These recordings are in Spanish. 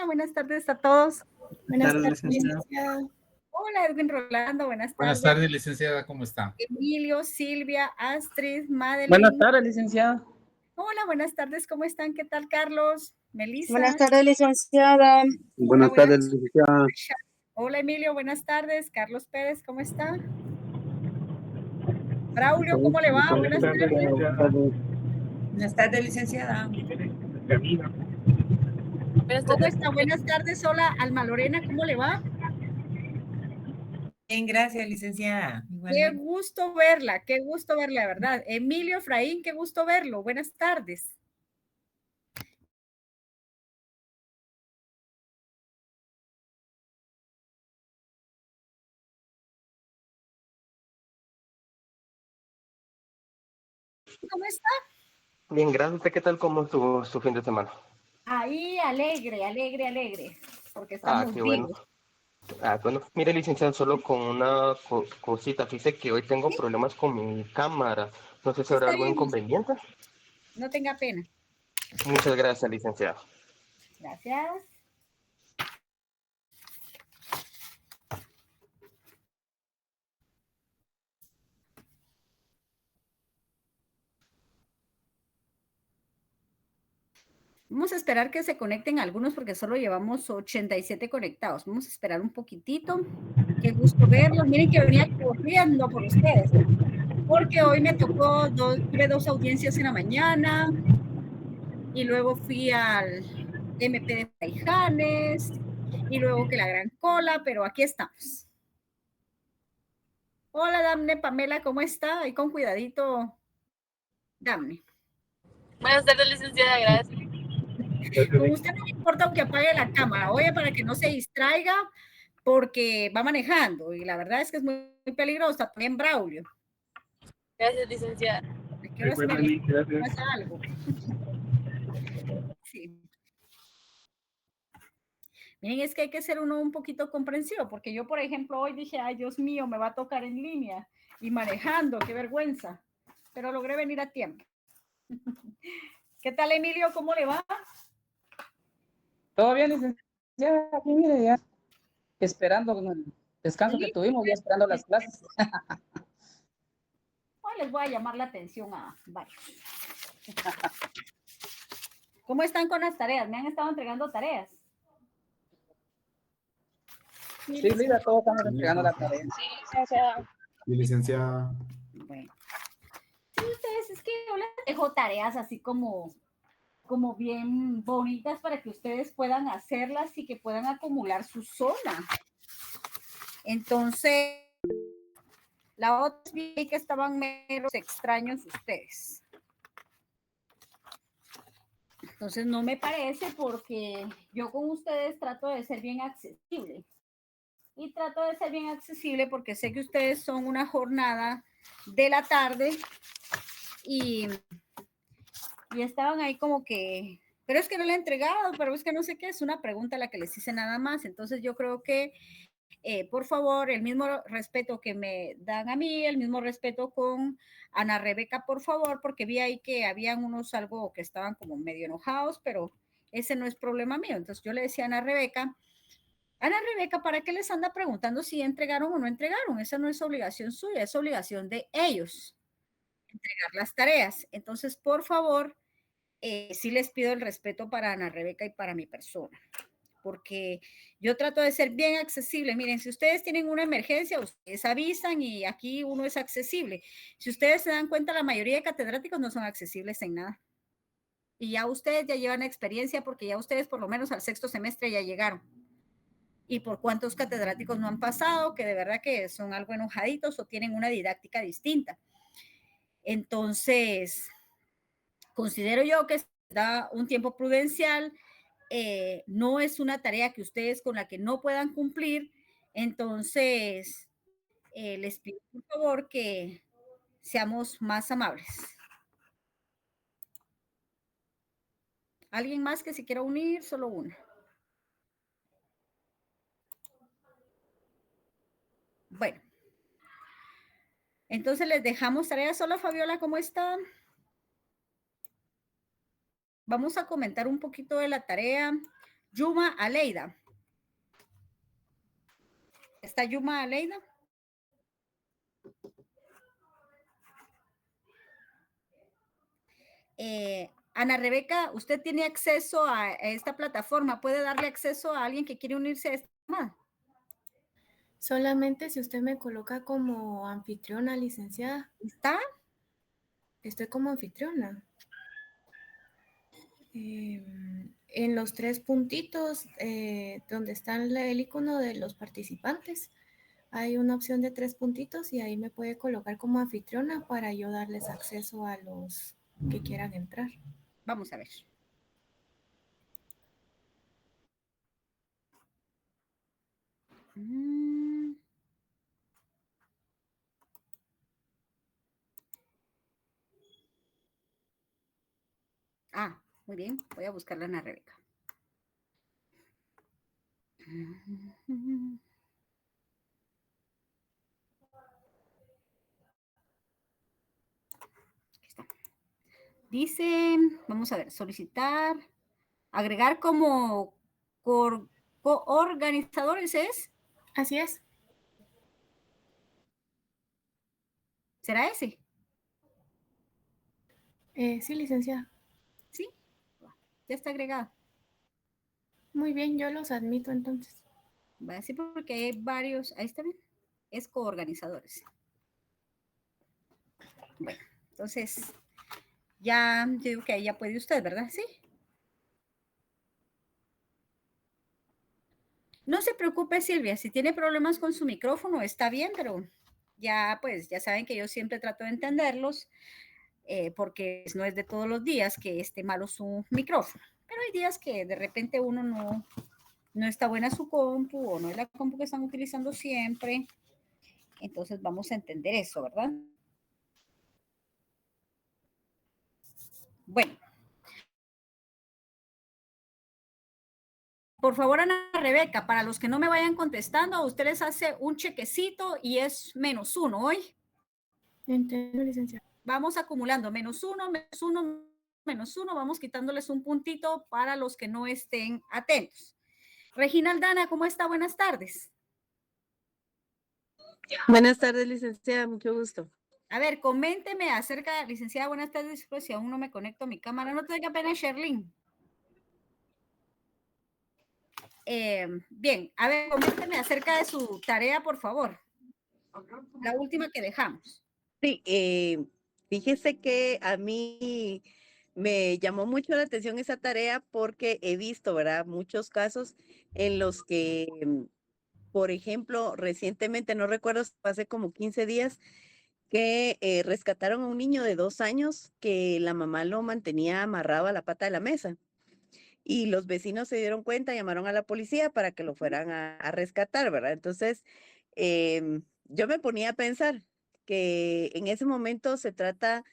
buenas tardes a todos. Buenas tardes, licenciada. licenciada. Hola, Edwin Rolando, buenas Buenas tardes. tardes, licenciada, ¿cómo está? Emilio, Silvia, Astrid, Madeline. Buenas tardes, licenciada. Hola, buenas tardes, ¿cómo están? ¿Qué tal, Carlos? Melissa. Buenas tardes, licenciada. Buenas tardes, licenciada. Hola, Emilio, buenas tardes. Carlos Pérez, ¿cómo está? Braulio, ¿cómo le va? Buenas tardes. Buenas tardes, licenciada. ¿Cómo está? Buenas tardes. Hola, Alma Lorena, ¿cómo le va? Bien, gracias, licenciada. Qué gusto verla, de verdad. Emilio Efraín, qué gusto verlo. Buenas tardes. ¿Cómo está? Bien, gracias. ¿Usted qué tal? ¿Cómo estuvo su fin de semana? Ahí, alegre, porque estamos Qué vivos. bueno. Mire, licenciado, solo con una cosita. Fíjese que hoy tengo problemas con mi cámara. No sé si habrá Está algún bien, inconveniente. no tenga pena. Muchas gracias, licenciado. Gracias. Vamos a esperar que se conecten algunos porque solo llevamos 87 conectados. Vamos a esperar un poquitito. Qué gusto verlos. Miren que venía corriendo por ustedes, porque hoy me tocó tuve dos audiencias en la mañana y luego fui al MP de Fraijanes y luego que la gran cola, pero aquí estamos. Hola, Damne, Pamela, ¿cómo está? Ahí con cuidadito, Damne. Buenas tardes, licenciada, gracias. Con usted no me importa aunque apague la cámara, oye, para que no se distraiga, porque va manejando, y la verdad es que es muy, muy peligrosa, también Braulio. Gracias, licenciada. Pasa algo. Sí. Miren, es que hay que ser uno un poquito comprensivo, porque yo, por ejemplo, hoy dije, ay, Dios mío, me va a tocar en línea y manejando, qué vergüenza, pero logré venir a tiempo. ¿Qué tal, Emilio? ¿Cómo le va? ¿Todo bien, licenciada? Aquí, mire, ya esperando el descanso que tuvimos, ya esperando las clases. Hoy les voy a llamar la atención a varios. ¿Cómo están con las tareas? ¿Me han estado entregando tareas? Sí, Lida, todos estamos entregando la tarea. Sí, licenciada. Sí, licenciada. Bueno. Sí, ustedes, es que yo les dejo tareas así como bien bonitas para que ustedes puedan hacerlas y que puedan acumular su zona. Entonces, la otra es que estaban meros extraños ustedes. Entonces, no me parece porque yo con ustedes trato de ser bien accesible. Y trato de ser bien accesible porque sé que ustedes son una jornada de la tarde y estaban ahí como que, pero es que no le he entregado, pero es que no sé qué, es una pregunta a la que les hice nada más. Entonces yo creo que, por favor, el mismo respeto que me dan a mí, el mismo respeto con Ana Rebeca, por favor, porque vi ahí que habían unos algo que estaban como medio enojados, pero ese no es problema mío. Entonces yo le decía a Ana Rebeca, ¿para qué les anda preguntando si entregaron o no entregaron? Esa no es obligación suya, es obligación de ellos entregar las tareas. Entonces, por favor, sí les pido el respeto para Ana Rebeca y para mi persona, porque yo trato de ser bien accesible. Miren, si ustedes tienen una emergencia, ustedes avisan y aquí uno es accesible. Si ustedes se dan cuenta, la mayoría de catedráticos no son accesibles en nada. Y ya ustedes ya llevan experiencia porque ya ustedes por lo menos al sexto semestre ya llegaron. Y por cuántos catedráticos no han pasado, que de verdad que son algo enojaditos o tienen una didáctica distinta. Entonces, considero yo que se da un tiempo prudencial, no es una tarea que ustedes con la que no puedan cumplir, entonces les pido por favor que seamos más amables. ¿Alguien más que se quiera unir? Solo una. Bueno. Entonces les dejamos tareas. Hola Fabiola, ¿cómo están? Vamos a comentar un poquito de la tarea. Yuma Aleida. ¿Está Yuma Aleida? Ana Rebeca, usted tiene acceso a esta plataforma. ¿Puede darle acceso a alguien que quiere unirse a esta llamada? Solamente si usted me coloca como anfitriona, licenciada. ¿Está? Estoy como anfitriona. En los 3 puntitos donde está el icono de los participantes, hay una opción de 3 puntitos y ahí me puede colocar como anfitriona para yo darles acceso a los que quieran entrar. Vamos a ver. Ah, muy bien. Voy a buscarla a Ana Rebeca. Aquí está. Dice, vamos a ver, solicitar, agregar como coorganizadores, ¿es? Así es. ¿Será ese? Sí, licenciada. Sí, ya está agregado. Muy bien, yo los admito entonces. Va a decir porque hay varios, ahí está bien, es coorganizadores. Bueno, entonces, ya, yo digo que ahí ya puede usted, ¿verdad? Sí. No se preocupe, Silvia, si tiene problemas con su micrófono, está bien, pero ya, pues, ya saben que yo siempre trato de entenderlos, porque no es de todos los días que esté malo su micrófono. Pero hay días que de repente uno no está buena su compu o no es la compu que están utilizando siempre. Entonces vamos a entender eso, ¿verdad? Bueno. Por favor, Ana Rebeca, para los que no me vayan contestando, a ustedes hace un chequecito y es -1 hoy. Entiendo, licenciada. Vamos acumulando -1, -1, -1, vamos quitándoles un puntito para los que no estén atentos. Regina Aldana, ¿cómo está? Buenas tardes. Buenas tardes, licenciada, mucho gusto. A ver, coménteme acerca, licenciada, buenas tardes, pues si aún no me conecto a mi cámara, no tenga pena, Sherlyn. Bien, a ver, coménteme acerca de su tarea, por favor. La última que dejamos. Sí, fíjese que a mí me llamó mucho la atención esa tarea porque he visto, ¿verdad? Muchos casos en los que, por ejemplo, recientemente, no recuerdo, hace como 15 días, que rescataron a un niño de 2 años que la mamá lo mantenía amarrado a la pata de la mesa. Y los vecinos se dieron cuenta, llamaron a la policía para que lo fueran a rescatar, ¿verdad? Entonces, yo me ponía a pensar que en ese momento se trata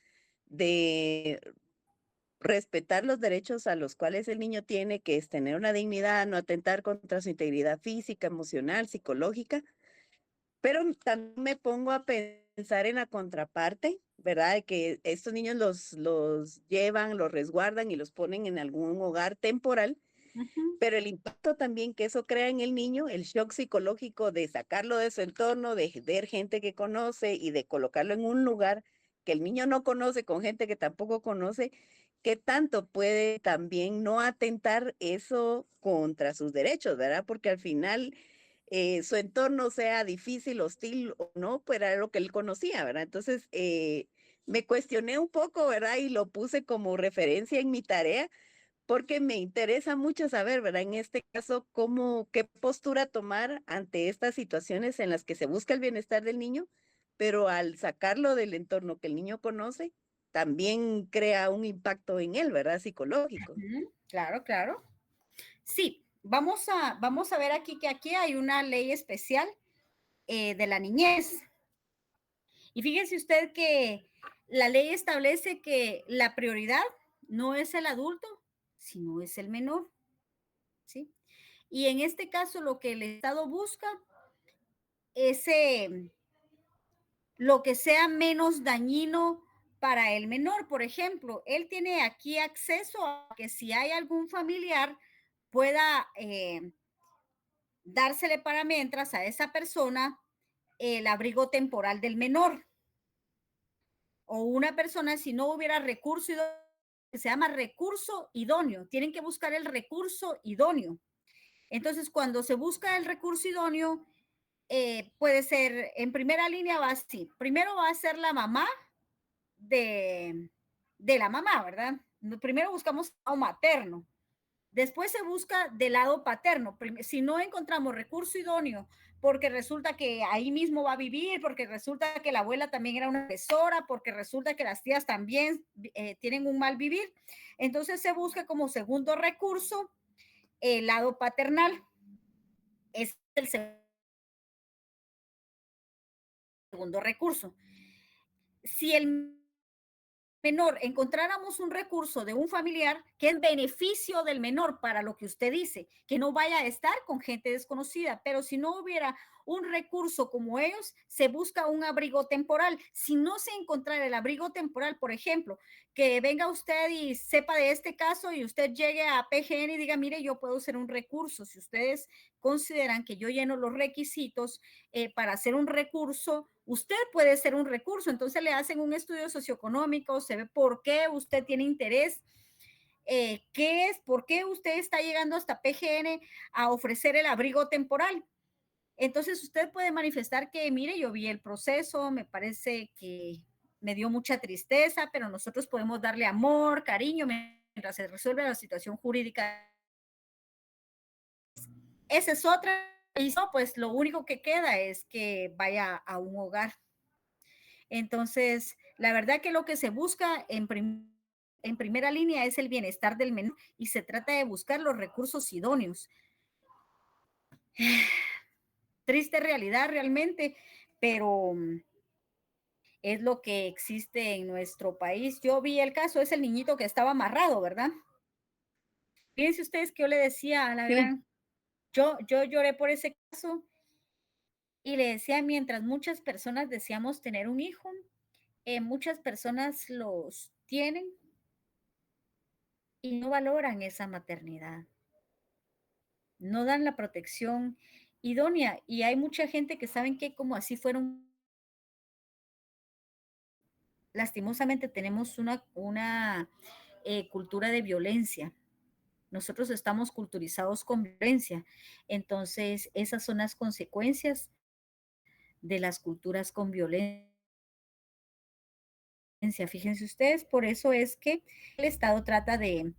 de respetar los derechos a los cuales el niño tiene, que es tener una dignidad, no atentar contra su integridad física, emocional, psicológica, pero también me pongo a pensar en la contraparte, ¿verdad? De que estos niños los llevan, los resguardan y los ponen en algún hogar temporal, pero el impacto también que eso crea en el niño, el shock psicológico de sacarlo de su entorno, de ver gente que conoce y de colocarlo en un lugar que el niño no conoce con gente que tampoco conoce, ¿qué tanto puede también no atentar eso contra sus derechos, ¿verdad? Porque al final su entorno sea difícil, hostil o no, pues era lo que él conocía, ¿verdad? Entonces, me cuestioné un poco, ¿verdad? Y lo puse como referencia en mi tarea, porque me interesa mucho saber, ¿verdad? En este caso, qué postura tomar ante estas situaciones en las que se busca el bienestar del niño, pero al sacarlo del entorno que el niño conoce, también crea un impacto en él, ¿verdad? Psicológico. Claro, claro. Sí, vamos a ver aquí que aquí hay una ley especial de la niñez. Y fíjese usted que la ley establece que la prioridad no es el adulto, sino es el menor. ¿Sí? Y en este caso lo que el Estado busca es lo que sea menos dañino para el menor. Por ejemplo, él tiene aquí acceso a que si hay algún familiar pueda dársele para mientras a esa persona el abrigo temporal del menor. O una persona, si no hubiera recurso idóneo, que se llama recurso idóneo, tienen que buscar el recurso idóneo. Entonces, cuando se busca el recurso idóneo, puede ser, en primera línea va así. Primero va a ser la mamá de la mamá, ¿verdad? Primero buscamos a un materno. Después se busca del lado paterno. Si no encontramos recurso idóneo, porque resulta que ahí mismo va a vivir, porque resulta que la abuela también era una agresora, porque resulta que las tías también tienen un mal vivir, entonces se busca como segundo recurso el lado paternal. Es el segundo recurso. Si el menor encontráramos un recurso de un familiar que es beneficio del menor para lo que usted dice, que no vaya a estar con gente desconocida, pero si no hubiera un recurso como ellos, se busca un abrigo temporal. Si no se encontrara el abrigo temporal, por ejemplo, que venga usted y sepa de este caso y usted llegue a PGN y diga, mire, yo puedo ser un recurso. Si ustedes consideran que yo lleno los requisitos para hacer un recurso, usted puede ser un recurso. Entonces le hacen un estudio socioeconómico, se ve por qué usted tiene interés, qué es, por qué usted está llegando hasta PGN a ofrecer el abrigo temporal. Entonces usted puede manifestar que, mire, yo vi el proceso, me parece que me dio mucha tristeza, pero nosotros podemos darle amor, cariño, mientras se resuelve la situación jurídica. Esa es otra. Y no, pues lo único que queda es que vaya a un hogar. Entonces, la verdad que lo que se busca en primera línea es el bienestar del menor y se trata de buscar los recursos idóneos. Triste realidad realmente, pero es lo que existe en nuestro país. Yo vi el caso, es el niñito que estaba amarrado, ¿verdad? Fíjense ustedes que yo le decía a la gran, yo lloré por ese caso y le decía, mientras muchas personas deseamos tener un hijo, muchas personas los tienen y no valoran esa maternidad, no dan la protección idónea y hay mucha gente que saben que como así fueron. Lastimosamente tenemos una cultura de violencia. Nosotros estamos culturizados con violencia. Entonces, esas son las consecuencias de las culturas con violencia. Fíjense ustedes, por eso es que el Estado trata de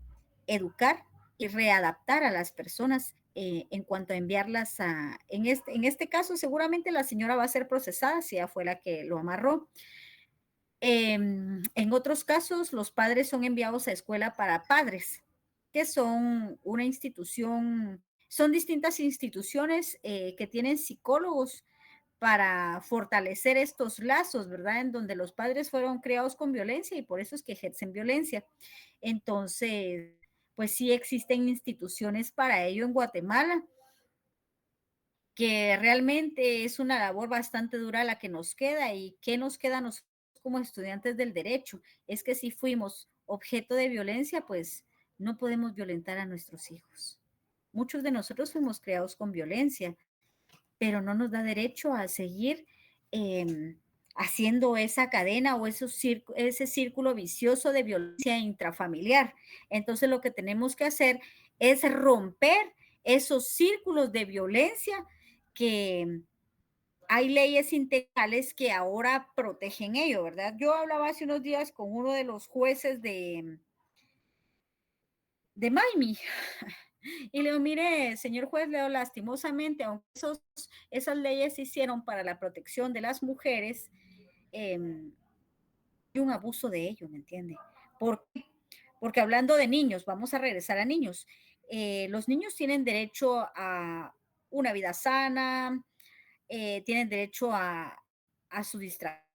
educar y readaptar a las personas en cuanto a enviarlas a, en este caso seguramente la señora va a ser procesada si ella fue la que lo amarró. En otros casos, los padres son enviados a escuela para padres, que son una institución, son distintas instituciones que tienen psicólogos para fortalecer estos lazos, ¿verdad? En donde los padres fueron criados con violencia y por eso es que ejercen violencia. Entonces, pues sí existen instituciones para ello en Guatemala, que realmente es una labor bastante dura la que nos queda. ¿Y qué nos queda a nosotros como estudiantes del derecho? Es que si fuimos objeto de violencia, pues no podemos violentar a nuestros hijos. Muchos de nosotros fuimos creados con violencia, pero no nos da derecho a seguir haciendo esa cadena o ese círculo vicioso de violencia intrafamiliar. Entonces lo que tenemos que hacer es romper esos círculos de violencia que hay leyes integrales que ahora protegen ello, ¿verdad? Yo hablaba hace unos días con uno de los jueces de Miami y le digo, mire, señor juez, le digo, lastimosamente, aunque esas leyes se hicieron para la protección de las mujeres, hay un abuso de ello, ¿me entiende? ¿Por qué? Porque hablando de niños, vamos a regresar a niños. Los niños tienen derecho a una vida sana, tienen derecho a su distracción,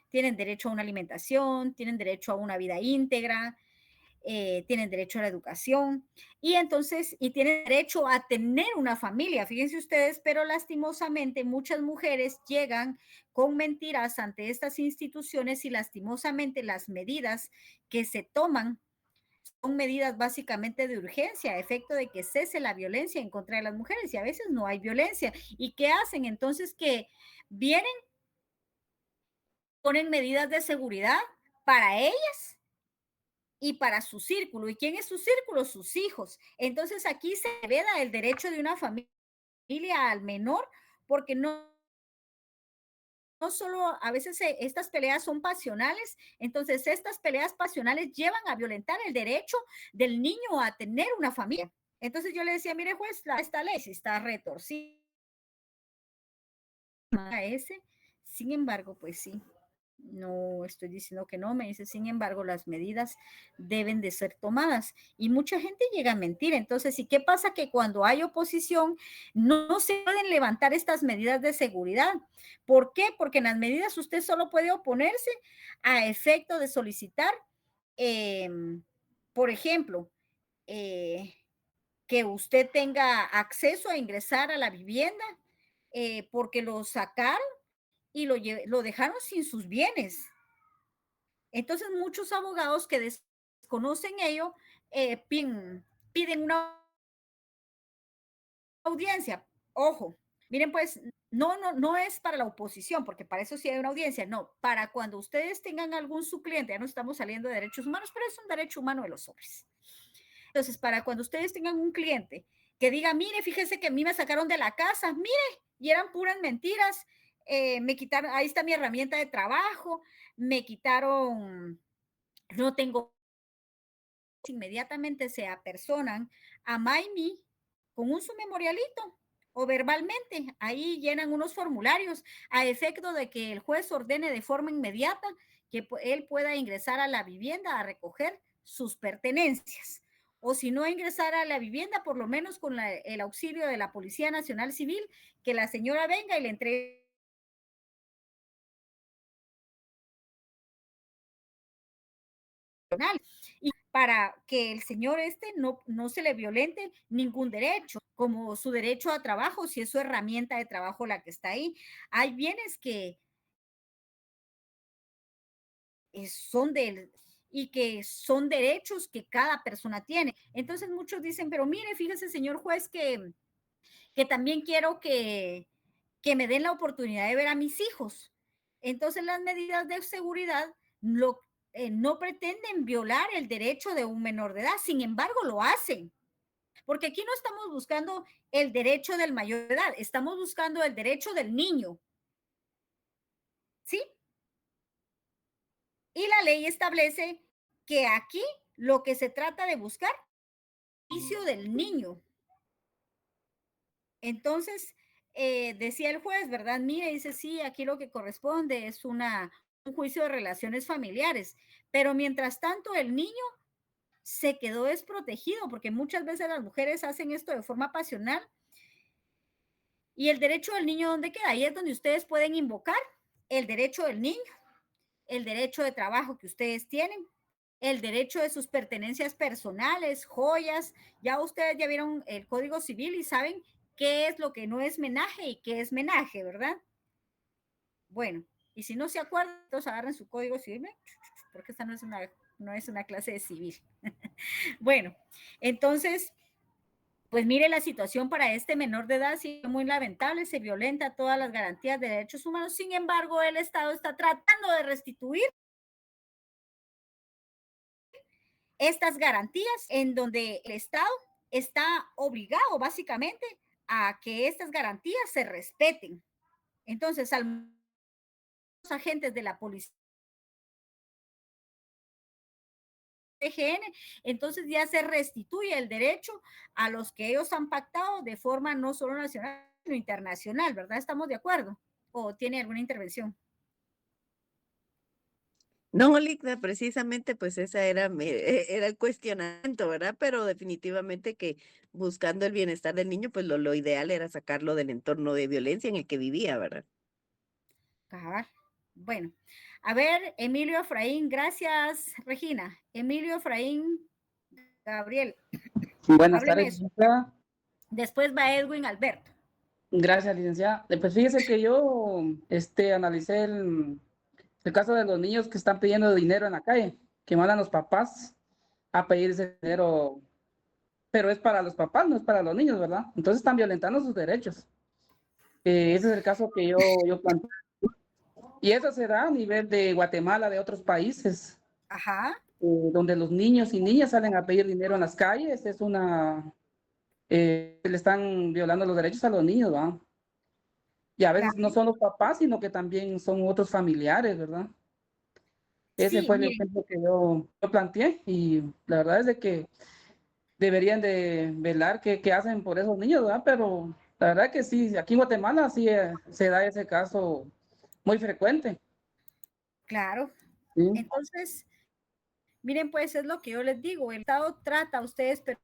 tienen derecho a una alimentación, tienen derecho a una vida íntegra, tienen derecho a la educación y entonces, y tienen derecho a tener una familia, fíjense ustedes, pero lastimosamente muchas mujeres llegan con mentiras ante estas instituciones y lastimosamente las medidas que se toman son medidas básicamente de urgencia, a efecto de que cese la violencia en contra de las mujeres, y a veces no hay violencia. ¿Y qué hacen? Entonces que vienen, ponen medidas de seguridad para ellas y para su círculo. ¿Y quién es su círculo? Sus hijos. Entonces aquí se veda el derecho de una familia al menor, porque no solo, a veces estas peleas son pasionales, entonces estas peleas pasionales llevan a violentar el derecho del niño a tener una familia. Entonces yo le decía, mire juez, esta ley sí está retorcida. Sin embargo, pues sí, no estoy diciendo que no, me dice, sin embargo, las medidas deben de ser tomadas, y mucha gente llega a mentir. Entonces, ¿y qué pasa? Que cuando hay oposición no se pueden levantar estas medidas de seguridad. ¿Por qué? Porque en las medidas usted solo puede oponerse a efecto de solicitar, por ejemplo, que usted tenga acceso a ingresar a la vivienda, porque lo sacaron y lo dejaron sin sus bienes. Entonces, muchos abogados que desconocen ello piden una audiencia. Ojo, miren, pues no es para la oposición, porque para eso sí hay una audiencia, no, para cuando ustedes tengan algún su cliente, ya no estamos saliendo de derechos humanos, pero es un derecho humano de los hombres. Entonces, para cuando ustedes tengan un cliente que diga, mire, fíjese que a mí me sacaron de la casa, mire, y eran puras mentiras, me quitaron, ahí está mi herramienta de trabajo, me quitaron, no tengo, inmediatamente se apersonan a Maimi con un su memorialito o verbalmente, ahí llenan unos formularios a efecto de que el juez ordene de forma inmediata que él pueda ingresar a la vivienda a recoger sus pertenencias. O si no ingresar a la vivienda, por lo menos con el auxilio de la Policía Nacional Civil, que la señora venga y le entregue y para que el señor no se le violente ningún derecho, como su derecho a trabajo, si es su herramienta de trabajo la que está ahí. Hay bienes que son y que son derechos que cada persona tiene. Entonces muchos dicen, pero mire, fíjese, señor juez, que también quiero que me den la oportunidad de ver a mis hijos. Entonces las medidas de seguridad no pretenden violar el derecho de un menor de edad, sin embargo lo hacen. Porque aquí no estamos buscando el derecho del mayor de edad, estamos buscando el derecho del niño. ¿Sí? Y la ley establece que aquí lo que se trata de buscar es el beneficio del niño. Entonces, decía el juez, ¿verdad? Mire, dice, sí, aquí lo que corresponde es un juicio de relaciones familiares, pero mientras tanto el niño se quedó desprotegido, porque muchas veces las mujeres hacen esto de forma pasional. ¿Y el derecho del niño dónde queda? Ahí es donde ustedes pueden invocar el derecho del niño, el derecho de trabajo que ustedes tienen, el derecho de sus pertenencias personales, joyas. Ya ustedes ya vieron el Código Civil y saben qué es lo que no es menaje y qué es menaje, ¿verdad? Bueno, y si no se acuerdan, entonces agarren su Código Civil, porque esta no es una clase de civil. Bueno, entonces, pues mire, la situación para este menor de edad sí es muy lamentable, se violenta todas las garantías de derechos humanos. Sin embargo, el Estado está tratando de restituir estas garantías, en donde el Estado está obligado básicamente a que estas garantías se respeten. Entonces, a los agentes de la policía, entonces ya se restituye el derecho a los que ellos han pactado de forma no solo nacional, sino internacional, ¿verdad? ¿Estamos de acuerdo? ¿O tiene alguna intervención? No, Ligna, precisamente pues esa era el cuestionamiento, ¿verdad? Pero definitivamente que buscando el bienestar del niño, pues lo ideal era sacarlo del entorno de violencia en el que vivía, ¿verdad? Cabal. Bueno, a ver, Emilio Efraín, gracias, Regina. Emilio Efraín, Gabriel. Buenas Hábleme tardes, eso. licenciada. Después va Edwin Alberto. Gracias, licenciada. Pues fíjese que yo analicé el caso de los niños que están pidiendo dinero en la calle, que mandan los papás a pedir ese dinero, pero es para los papás, no es para los niños, ¿verdad? Entonces están violentando sus derechos. Ese es el caso que yo planteo. Y eso se da a nivel de Guatemala, de otros países, Ajá. donde los niños y niñas salen a pedir dinero en las calles. Es le están violando los derechos a los niños, ¿verdad? Y a veces no son los papás, sino que también son otros familiares, ¿verdad? Ese Sí, fue el miren, ejemplo que yo planteé y la verdad es de que deberían de velar qué hacen por esos niños, ¿verdad? Pero la verdad que sí, aquí en Guatemala sí se da ese caso muy frecuente. claro. ¿Sí? Entonces, miren, pues es lo que yo les digo, el Estado trata a ustedes, pero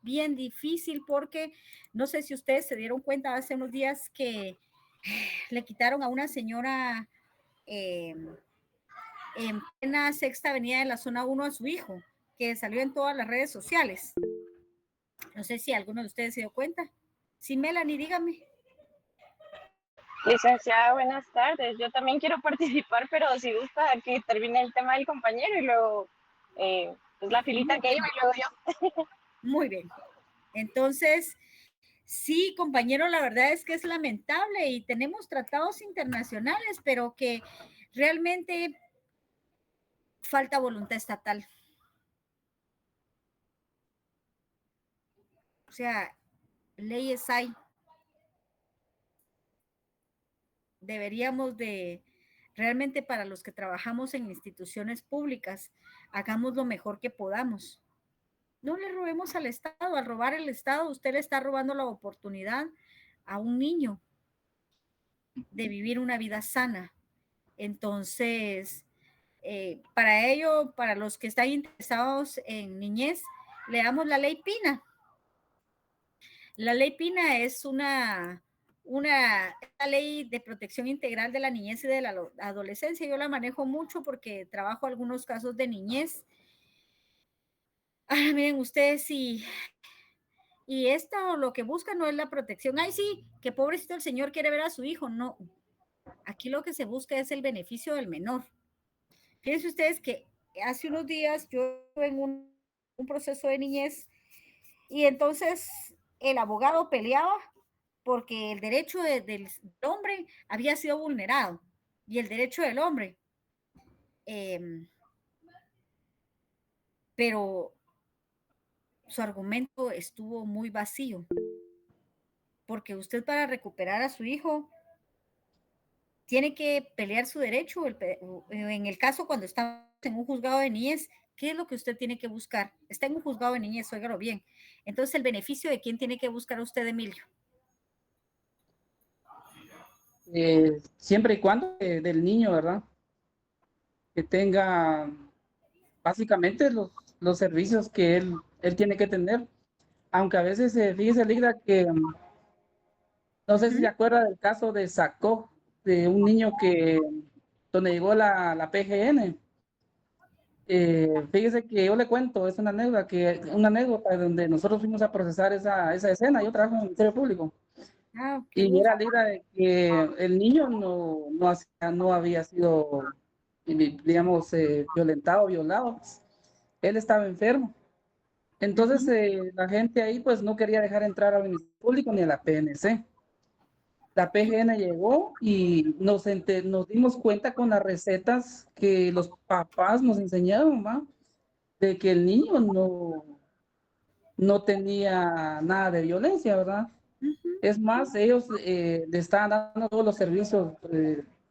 bien difícil porque no sé si ustedes se dieron cuenta hace unos días que le quitaron a una señora eh, en plena Sexta Avenida de la Zona 1 a su hijo, que salió en todas las redes sociales. No sé si alguno de ustedes se dio cuenta. Sí, Melanie, dígame. Licenciada, buenas tardes. Yo también quiero participar, pero si gusta que termine el tema del compañero y luego pues la filita que iba y luego yo. Muy bien. Entonces, sí, compañero, la verdad es que es lamentable y tenemos tratados internacionales, pero que realmente falta voluntad estatal. O sea, leyes hay. Deberíamos de, realmente para los que trabajamos en instituciones públicas, hagamos lo mejor que podamos. No le robemos al Estado. Al robar el Estado, usted le está robando la oportunidad a un niño de vivir una vida sana. Entonces, para ello, para los que están interesados en niñez, leamos la ley Pina. La ley Pina es una ley de protección integral de la niñez y de la adolescencia. Yo la manejo mucho porque trabajo algunos casos de niñez. Miren ustedes, y esto lo que busca no es la protección. Ay, sí, que pobrecito el señor quiere ver a su hijo. No, aquí lo que se busca es el beneficio del menor. Fíjense ustedes que hace unos días yo en un proceso de niñez y entonces el abogado peleaba porque el derecho del hombre había sido vulnerado y el derecho del hombre. Pero su argumento estuvo muy vacío, porque usted para recuperar a su hijo tiene que pelear su derecho. En el caso cuando está en un juzgado de niñez, ¿qué es lo que usted tiene que buscar? Está en un juzgado de niñez, óigalo bien. Entonces, ¿el beneficio de quién tiene que buscar usted, Emilio? Siempre y cuando del niño, ¿verdad? Que tenga básicamente los servicios que él tiene que tener. Aunque a veces, fíjese, Ligra, que no sé si se acuerda del caso de Sacó, de un niño donde llegó la PGN. Fíjese que yo le cuento, es una anécdota donde nosotros fuimos a procesar esa escena. Yo trabajo en el Ministerio Público. Qué Y gusto. era Ligra de que el niño no había sido, digamos, violentado, violado. Él estaba enfermo. Entonces, la gente ahí pues no quería dejar entrar al Ministerio Público ni a la PNC. La PGN llegó y nos dimos cuenta con las recetas que los papás nos enseñaron, ¿va? De que el niño no tenía nada de violencia, ¿verdad? Es más, ellos le estaban dando todos los servicios,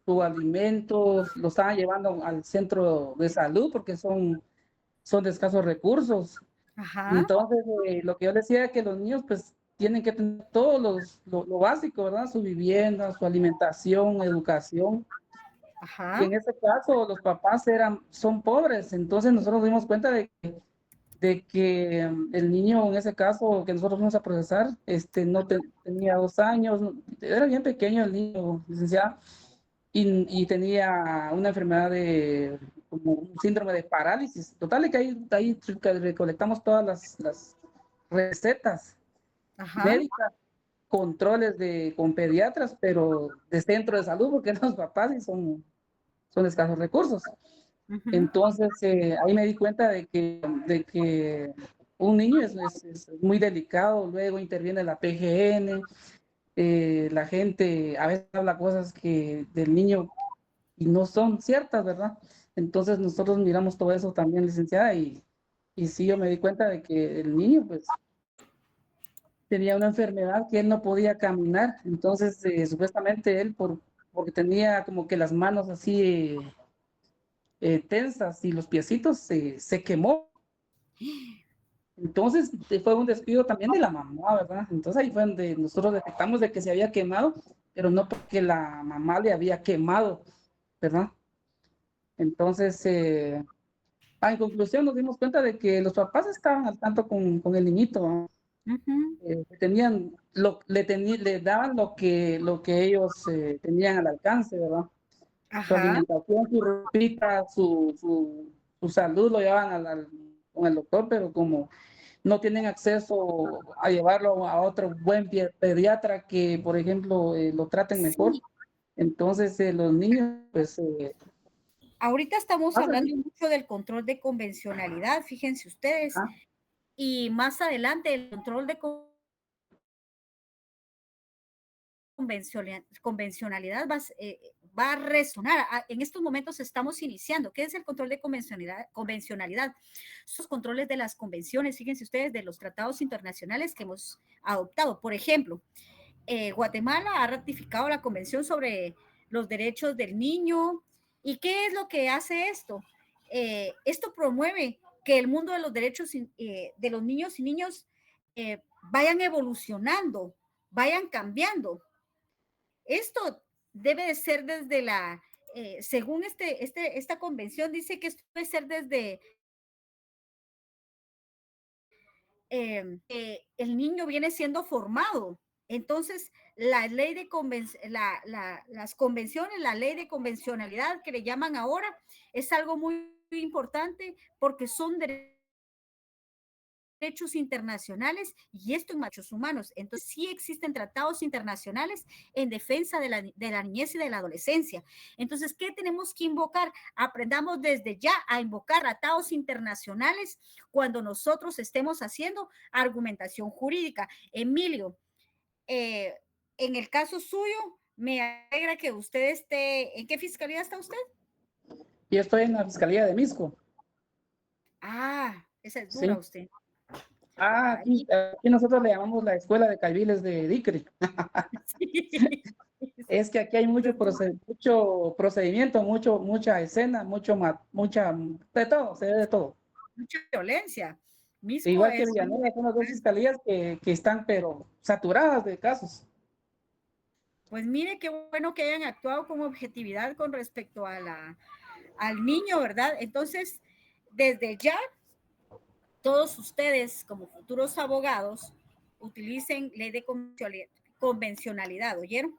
sus alimentos, lo estaban llevando al centro de salud porque son de escasos recursos. Ajá, Entonces, lo que yo decía es que los niños pues tienen que tener todo lo básico, ¿verdad? Su vivienda, su alimentación, educación. Y ajá, en este caso los papás son pobres, entonces nosotros nos dimos cuenta de que el niño en ese caso que nosotros fuimos a procesar, no tenía 2 años, era bien pequeño el niño, licenciada, y tenía una enfermedad como un síndrome de parálisis. Total, es que ahí recolectamos todas las recetas ajá, médicas, controles con pediatras, pero de centro de salud, porque los papás sí son de escasos recursos. Ujú. Entonces, ahí me di cuenta de que un niño es muy delicado, luego interviene la PGN, la gente a veces habla cosas que del niño y no son ciertas, ¿verdad? Entonces nosotros miramos todo eso también, licenciada, y sí, yo me di cuenta de que el niño, pues, tenía una enfermedad que él no podía caminar, entonces supuestamente él, porque tenía como que las manos así tensas y los piecitos se quemó. Entonces fue un despido también de la mamá, ¿verdad? Entonces ahí fue donde nosotros detectamos de que se había quemado, pero no porque la mamá le había quemado, ¿verdad? Entonces, en conclusión nos dimos cuenta de que los papás estaban al tanto con el niñito, ¿no? Ujú. Tenían, le daban lo que ellos tenían al alcance, ¿verdad? Su Ajá. alimentación, su ropita, su salud lo llevaban con el doctor, pero como no tienen acceso a llevarlo a otro buen pediatra que, por ejemplo, lo traten mejor, Sí, entonces los niños, pues, ahorita estamos pasan. hablando mucho del control de convencionalidad, fíjense ustedes, Ah, y más adelante el control de convencionalidad va a resonar. En estos momentos estamos iniciando. ¿Qué es el control de convencionalidad? Sus controles de las convenciones, fíjense ustedes, de los tratados internacionales que hemos adoptado. Por ejemplo, Guatemala ha ratificado la Convención sobre los Derechos del Niño. ¿Y qué es lo que hace esto? Esto promueve que el mundo de los derechos de los niños y niños vayan evolucionando, vayan cambiando. Esto debe de ser desde según esta convención, dice que esto debe ser desde el niño viene siendo formado. Entonces, la ley de las convenciones, la ley de convencionalidad que le llaman ahora, es algo muy importante porque son derechos internacionales y esto en derechos humanos. Entonces, sí existen tratados internacionales en defensa de la niñez y de la adolescencia. Entonces, ¿qué tenemos que invocar? Aprendamos desde ya a invocar tratados internacionales cuando nosotros estemos haciendo argumentación jurídica. Emilio, en el caso suyo, me alegra que usted esté. ¿En qué fiscalía está usted? yo estoy en la Fiscalía de Misco, Ah, esa es dura sí. usted. Aquí nosotros le llamamos la Escuela de Caibiles de Dicre. Sí. Es que aquí hay mucho procedimiento, mucha escena, de todo, se ve de todo. Mucha violencia. Misco Igual que es. Villanueva, son las dos fiscalías que están, pero saturadas de casos. Pues mire qué bueno que hayan actuado con objetividad con respecto al niño, ¿verdad? Entonces, desde ya, todos ustedes como futuros abogados utilicen ley de convencionalidad, ¿oyeron?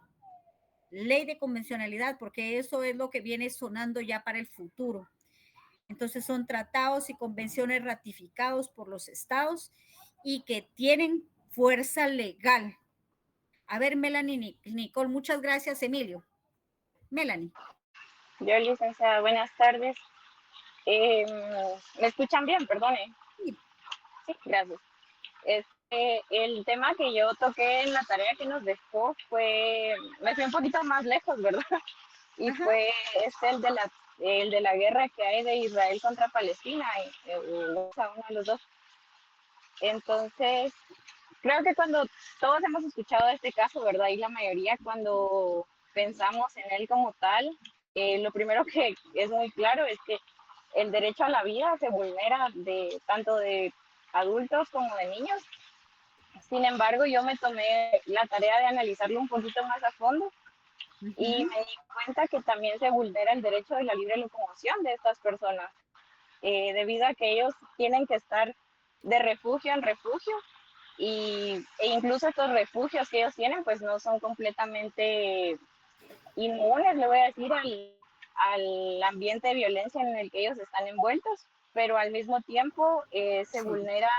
Ley de convencionalidad, porque eso es lo que viene sonando ya para el futuro. Entonces son tratados y convenciones ratificados por los estados y que tienen fuerza legal. A ver, Melanie, Nicole, muchas gracias, Emilio. Melanie. Yo, licenciada, buenas tardes. ¿Me escuchan bien? Perdone. Sí. Sí, gracias. El tema que yo toqué en la tarea que nos dejó me fui un poquito más lejos, ¿verdad? Y Ajá. fue el de la guerra que hay de Israel contra Palestina, uno de los dos. Entonces, creo que cuando todos hemos escuchado de este caso, ¿verdad? Y la mayoría cuando pensamos en él como tal, lo primero que es muy claro es que el derecho a la vida se vulnera tanto de adultos como de niños. Sin embargo, yo me tomé la tarea de analizarlo un poquito más a fondo y me di cuenta que también se vulnera el derecho de la libre locomoción de estas personas, debido a que ellos tienen que estar de refugio en refugio e incluso estos refugios que ellos tienen pues no son completamente inmunes, le voy a decir, al ambiente de violencia en el que ellos están envueltos, pero al mismo tiempo se vulnera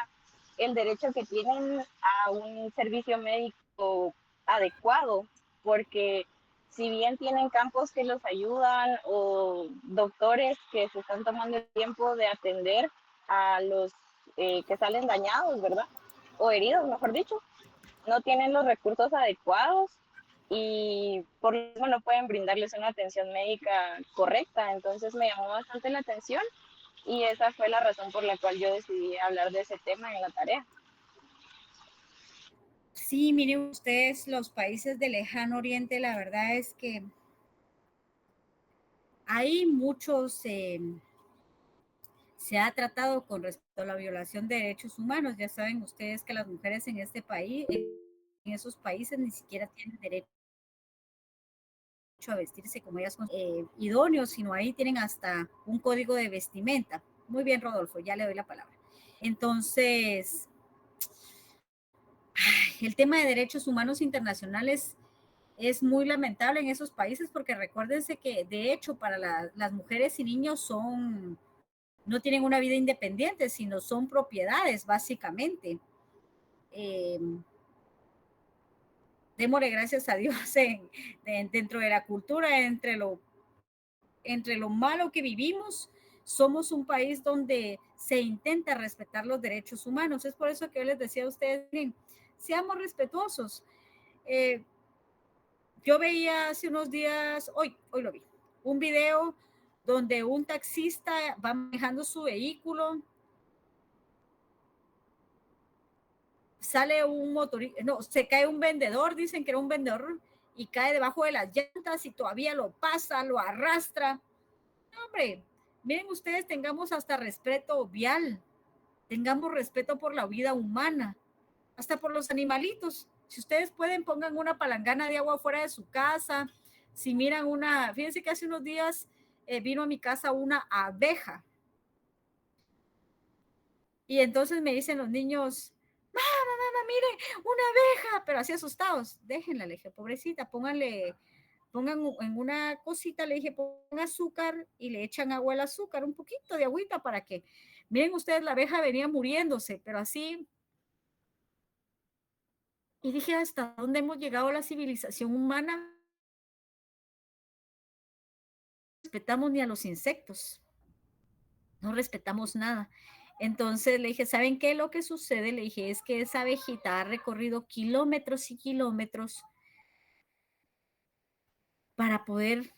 el derecho que tienen a un servicio médico adecuado, porque si bien tienen campos que los ayudan o doctores que se están tomando el tiempo de atender a los que salen dañados, ¿verdad? O heridos, mejor dicho, no tienen los recursos adecuados y por lo mismo no pueden brindarles una atención médica correcta. Entonces me llamó bastante la atención y esa fue la razón por la cual yo decidí hablar de ese tema en la tarea. Sí, miren ustedes, los países del lejano oriente, la verdad es que hay muchos, se ha tratado con respecto a la violación de derechos humanos. Ya saben ustedes que las mujeres en este país, en esos países, ni siquiera tienen derecho a vestirse como ellas idóneos, sino ahí tienen hasta un código de vestimenta. Muy bien, Rodolfo, ya le doy la palabra. Entonces, el tema de derechos humanos internacionales es muy lamentable en esos países porque recuérdense que de hecho para las mujeres y niños no tienen una vida independiente, sino son propiedades básicamente. Démosle gracias a Dios dentro de la cultura, entre lo malo que vivimos, somos un país donde se intenta respetar los derechos humanos. Es por eso que yo les decía a ustedes, miren, seamos respetuosos. Yo veía hace unos días, hoy lo vi, un video donde un taxista va manejando su vehículo, sale un motorista, no, se cae un vendedor, dicen que era un vendedor, y cae debajo de las llantas y todavía lo pasa, lo arrastra. No, hombre, miren ustedes, tengamos hasta respeto vial, tengamos respeto por la vida humana, hasta por los animalitos. Si ustedes pueden, pongan una palangana de agua fuera de su casa. Si miran fíjense que hace unos días vino a mi casa una abeja. Y entonces me dicen los niños, mamá, mire, una abeja, pero así asustados. Déjenla, le dije, pobrecita, pongan en una cosita, le dije, pongan azúcar y le echan agua al azúcar, un poquito de agüita para que, miren ustedes, la abeja venía muriéndose, pero así. Y dije, ¿hasta dónde hemos llegado la civilización humana? No respetamos ni a los insectos, no respetamos nada. Entonces le dije, ¿saben qué? Lo que sucede, le dije, es que esa abejita ha recorrido kilómetros y kilómetros para poder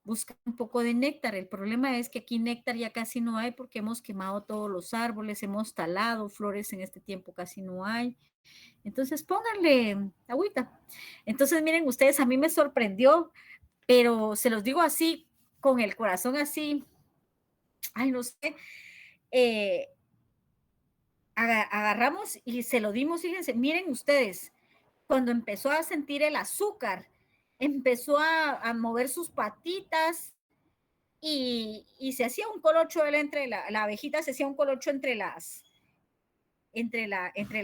buscar un poco de néctar. El problema es que aquí néctar ya casi no hay porque hemos quemado todos los árboles, hemos talado flores, en este tiempo casi no hay. Entonces pónganle agüita. Entonces miren ustedes, a mí me sorprendió, pero se los digo así, con el corazón así, ay, no sé, agarramos y se lo dimos, fíjense, miren ustedes, cuando empezó a sentir el azúcar, empezó a mover sus patitas y se hacía un colocho él la abejita se hacía un colocho entre el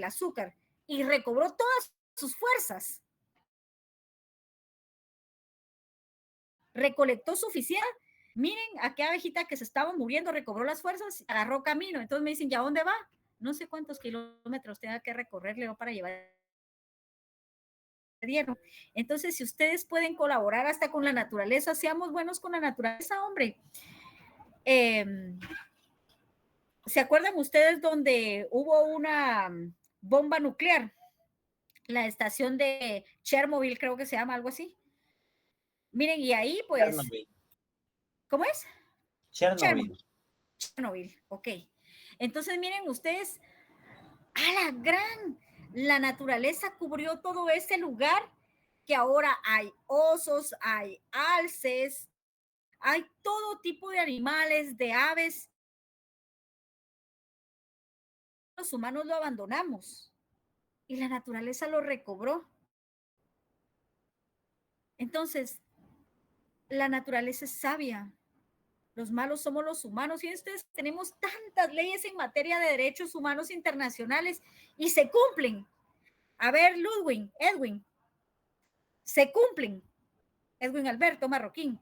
azúcar y recobró todas sus fuerzas. Recolectó suficiente. Miren a qué abejita que se estaba muriendo, recobró las fuerzas, agarró camino. Entonces me dicen, ¿ya dónde va? No sé cuántos kilómetros tenga que recorrerle para llevar. Entonces, si ustedes pueden colaborar hasta con la naturaleza, seamos buenos con la naturaleza, hombre. ¿Se acuerdan ustedes donde hubo una bomba nuclear? La estación de Chernobyl, creo que se llama, algo así. Miren, y ahí pues... Chernobyl. ¿Cómo es? Chernobyl, ok. Entonces, miren ustedes, la naturaleza cubrió todo ese lugar que ahora hay osos, hay alces, hay todo tipo de animales, de aves. Los humanos lo abandonamos y la naturaleza lo recobró. Entonces, la naturaleza es sabia. Los malos somos los humanos. Y ustedes tenemos tantas leyes en materia de derechos humanos internacionales y se cumplen. A ver, Edwin, se cumplen. Edwin Alberto Marroquín.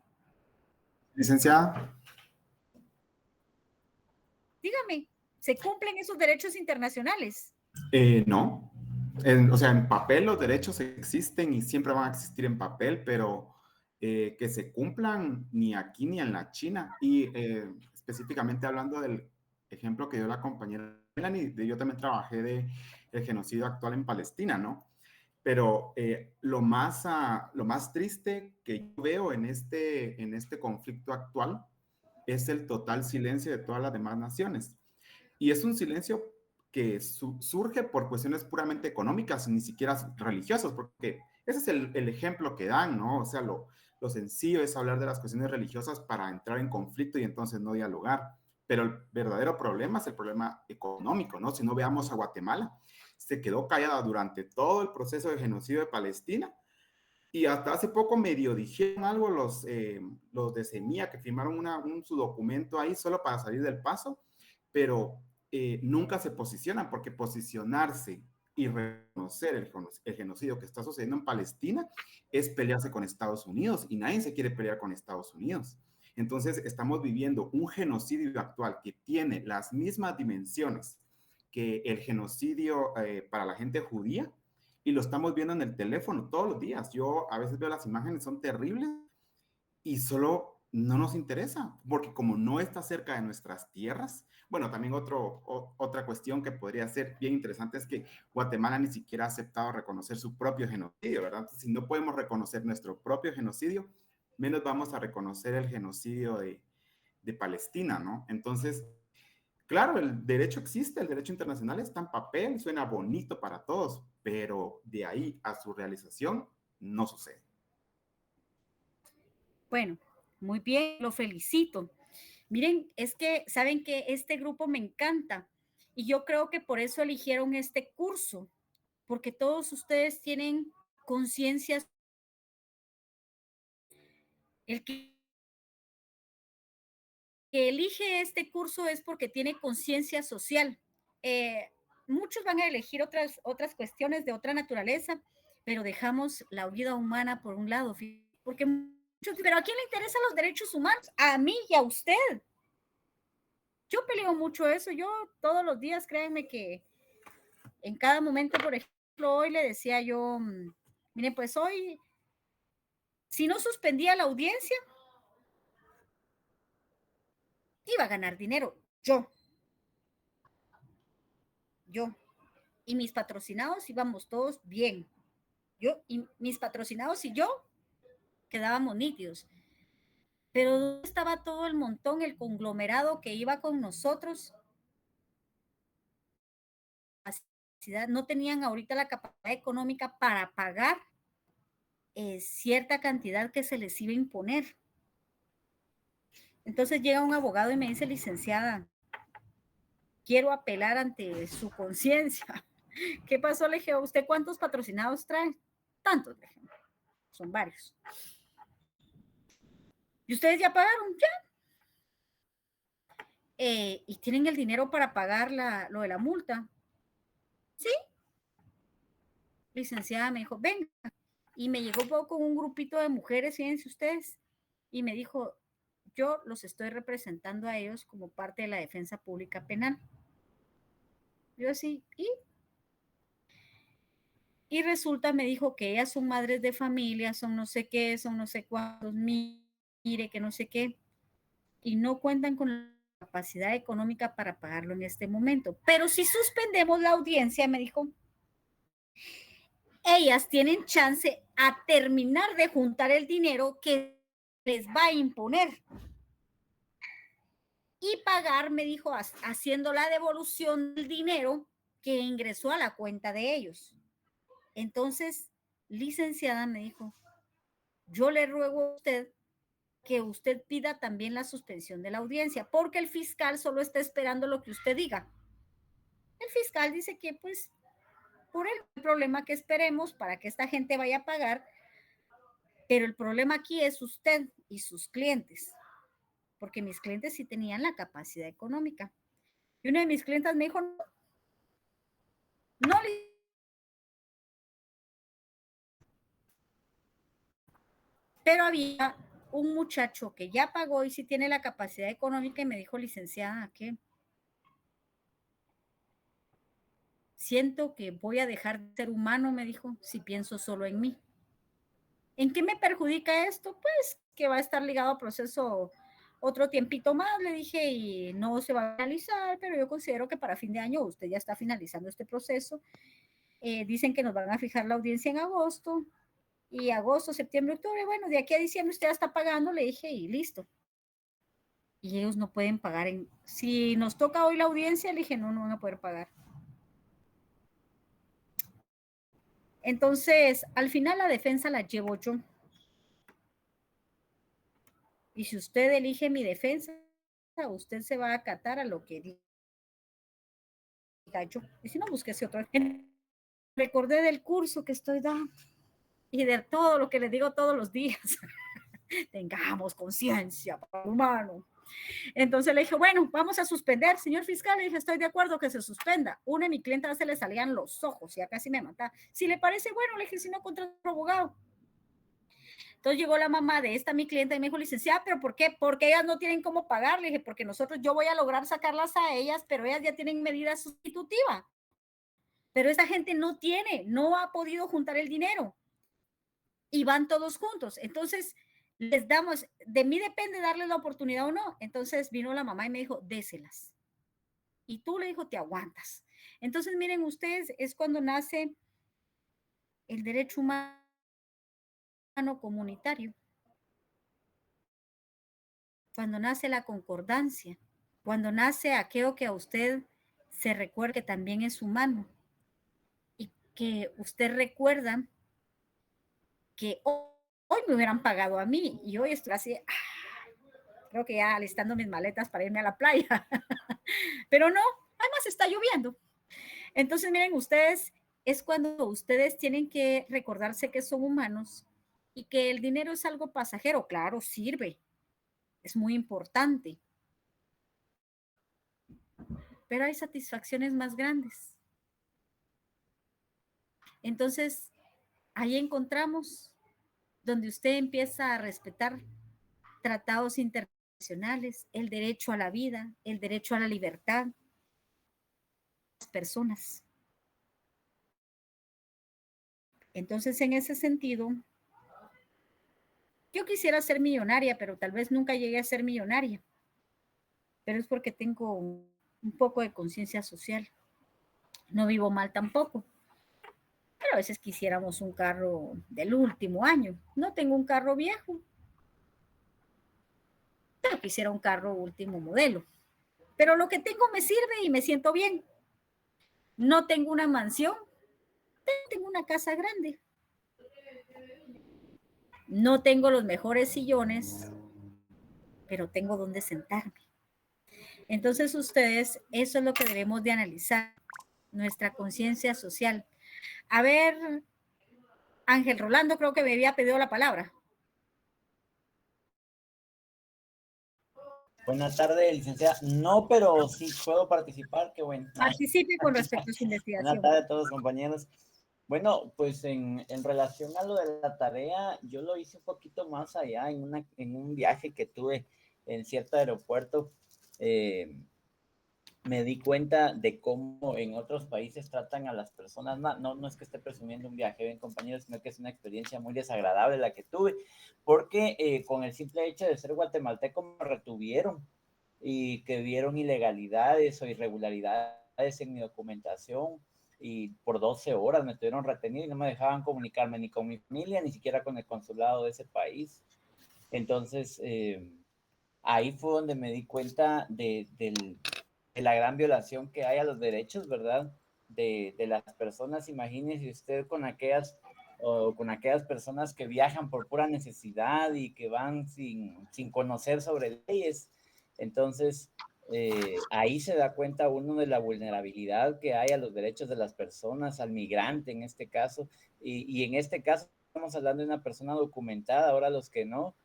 Licenciada. Dígame, ¿se cumplen esos derechos internacionales? No. O sea, en papel los derechos existen y siempre van a existir en papel, pero que se cumplan ni aquí ni en la China. Y específicamente hablando del ejemplo que dio la compañera Melanie, yo también trabajé de el genocidio actual en Palestina, ¿no? Pero lo más triste que yo veo en este conflicto actual es el total silencio de todas las demás naciones. Y es un silencio que surge por cuestiones puramente económicas, ni siquiera religiosas, porque ese es el ejemplo que dan, ¿no? O sea, lo sencillo es hablar de las cuestiones religiosas para entrar en conflicto y entonces no dialogar. Pero el verdadero problema es el problema económico, ¿no? Si no veamos a Guatemala, se quedó callada durante todo el proceso de genocidio de Palestina y hasta hace poco medio dijeron algo los de Semilla que firmaron su documento ahí solo para salir del paso, pero nunca se posicionan porque posicionarse y reconocer el genocidio que está sucediendo en Palestina es pelearse con Estados Unidos y nadie se quiere pelear con Estados Unidos. Entonces estamos viviendo un genocidio actual que tiene las mismas dimensiones que el genocidio para la gente judía y lo estamos viendo en el teléfono todos los días. Yo a veces veo las imágenes, son terribles y solo no nos interesa, porque como no está cerca de nuestras tierras, bueno, también otra cuestión que podría ser bien interesante es que Guatemala ni siquiera ha aceptado reconocer su propio genocidio, ¿verdad? Entonces, si no podemos reconocer nuestro propio genocidio, menos vamos a reconocer el genocidio de Palestina, ¿no? Entonces, claro, el derecho existe, el derecho internacional está en papel, suena bonito para todos, pero de ahí a su realización no sucede. Bueno, muy bien, lo felicito. Miren, es que saben que este grupo me encanta y yo creo que por eso eligieron este curso, porque todos ustedes tienen conciencias. El que elige este curso es porque tiene conciencia social. Muchos van a elegir otras cuestiones de otra naturaleza, pero dejamos la vida humana por un lado, porque muchos, pero ¿a quién le interesan los derechos humanos? A mí y a usted. Yo peleo mucho eso, yo todos los días, créanme que en cada momento, por ejemplo, hoy le decía yo, miren, pues hoy, si no suspendía la audiencia, iba a ganar dinero, yo. Y mis patrocinados íbamos todos bien. Yo y mis patrocinados y yo quedábamos nítidos. Pero ¿dónde estaba todo el montón, el conglomerado que iba con nosotros? No tenían ahorita la capacidad económica para pagar cierta cantidad que se les iba a imponer. Entonces llega un abogado y me dice, licenciada, quiero apelar ante su conciencia. ¿Qué pasó? Le dije, ¿usted cuántos patrocinados trae? Tantos, le dije. Son varios. ¿Y ustedes ya pagaron? Ya. ¿Y tienen el dinero para pagar lo de la multa? Sí. Licenciada me dijo, venga. Y me llegó con un grupito de mujeres, fíjense ustedes, y me dijo, yo los estoy representando a ellos como parte de la defensa pública penal. Yo así, y resulta, me dijo que ellas son madres de familia, son no sé qué, son no sé cuántos, mire que no sé qué, y no cuentan con la capacidad económica para pagarlo en este momento. Pero si suspendemos la audiencia, me dijo, ellas tienen chance a terminar de juntar el dinero que les va a imponer y pagar, me dijo, haciendo la devolución del dinero que ingresó a la cuenta de ellos. Entonces, licenciada, me dijo, yo le ruego a usted que usted pida también la suspensión de la audiencia, porque el fiscal solo está esperando lo que usted diga. El fiscal dice que pues por el problema que esperemos para que esta gente vaya a pagar, pero el problema aquí es usted y sus clientes, porque mis clientes sí tenían la capacidad económica. Y una de mis clientas me dijo, no, pero había un muchacho que ya pagó y sí tiene la capacidad económica y me dijo, licenciada, ¿qué? Siento que voy a dejar de ser humano, me dijo, si pienso solo en mí. ¿En qué me perjudica esto? Pues que va a estar ligado a proceso otro tiempito más, le dije, y no se va a finalizar, pero yo considero que para fin de año usted ya está finalizando este proceso. Dicen que nos van a fijar la audiencia en agosto, y agosto, septiembre, octubre, bueno, de aquí a diciembre usted ya está pagando, le dije, y listo. Y ellos no pueden pagar. Si nos toca hoy la audiencia, le dije, no, no van a poder pagar. Entonces, al final la defensa la llevo yo. Y si usted elige mi defensa, usted se va a acatar a lo que diga yo. Y si no, búsquese otro. Recordé del curso que estoy dando y de todo lo que le digo todos los días. Tengamos conciencia para el humano. Entonces le dije, bueno, vamos a suspender, señor fiscal. Le dije, estoy de acuerdo que se suspenda. Una de mi clienta se le salían los ojos, ya casi me mataba. Si le parece, bueno, le dije, si no, contra otro abogado. Entonces llegó la mamá de esta mi clienta y me dijo, licenciada, ¿pero por qué? Porque ellas no tienen cómo pagar. Le dije, porque nosotros, yo voy a lograr sacarlas a ellas, pero ellas ya tienen medida sustitutiva. Pero esa gente no tiene, no ha podido juntar el dinero. Y van todos juntos. Entonces, les damos, de mí depende darles la oportunidad o no. Entonces vino la mamá y me dijo, déselas. Y tú, le dijo, te aguantas. Entonces, miren ustedes, es cuando nace el derecho humano comunitario, cuando nace la concordancia, cuando nace aquello que a usted se recuerda que también es humano y que usted recuerda que hoy me hubieran pagado a mí y hoy estoy así, creo que ya alistando mis maletas para irme a la playa, pero no, además está lloviendo. Entonces, miren ustedes, es cuando ustedes tienen que recordarse que son humanos y que el dinero es algo pasajero. Claro, sirve, es muy importante, pero hay satisfacciones más grandes. Entonces, ahí encontramos donde usted empieza a respetar tratados internacionales, el derecho a la vida, el derecho a la libertad, las personas. Entonces, en ese sentido, yo quisiera ser millonaria, pero tal vez nunca llegué a ser millonaria. Pero es porque tengo un poco de conciencia social. No vivo mal tampoco. Pero a veces quisiéramos un carro del último año. No tengo un carro viejo, pero quisiera un carro último modelo. Pero lo que tengo me sirve y me siento bien. No tengo una mansión, tengo una casa grande. No tengo los mejores sillones, pero tengo donde sentarme. Entonces ustedes, eso es lo que debemos de analizar, nuestra conciencia social. A ver, Ángel Rolando creo que me había pedido la palabra. Buenas tardes, licenciada. No, pero sí puedo participar, qué bueno. Participe con respecto a su investigación. Buenas tardes a todos, compañeros. Bueno, pues en relación a lo de la tarea, yo lo hice un poquito más allá en un viaje que tuve en cierto aeropuerto. Me di cuenta de cómo en otros países tratan a las personas. No es que esté presumiendo un viaje, bien compañeros, sino que es una experiencia muy desagradable la que tuve, porque con el simple hecho de ser guatemalteco me retuvieron y que vieron ilegalidades o irregularidades en mi documentación y por 12 horas me tuvieron retenido y no me dejaban comunicarme ni con mi familia, ni siquiera con el consulado de ese país. Entonces, ahí fue donde me di cuenta de la gran violación que hay a los derechos, ¿verdad? De las personas. Imagínese usted con aquellas personas que viajan por pura necesidad y que van sin conocer sobre leyes. Entonces, ahí se da cuenta uno de la vulnerabilidad que hay a los derechos de las personas, al migrante en este caso, y en este caso estamos hablando de una persona documentada, ahora los que no.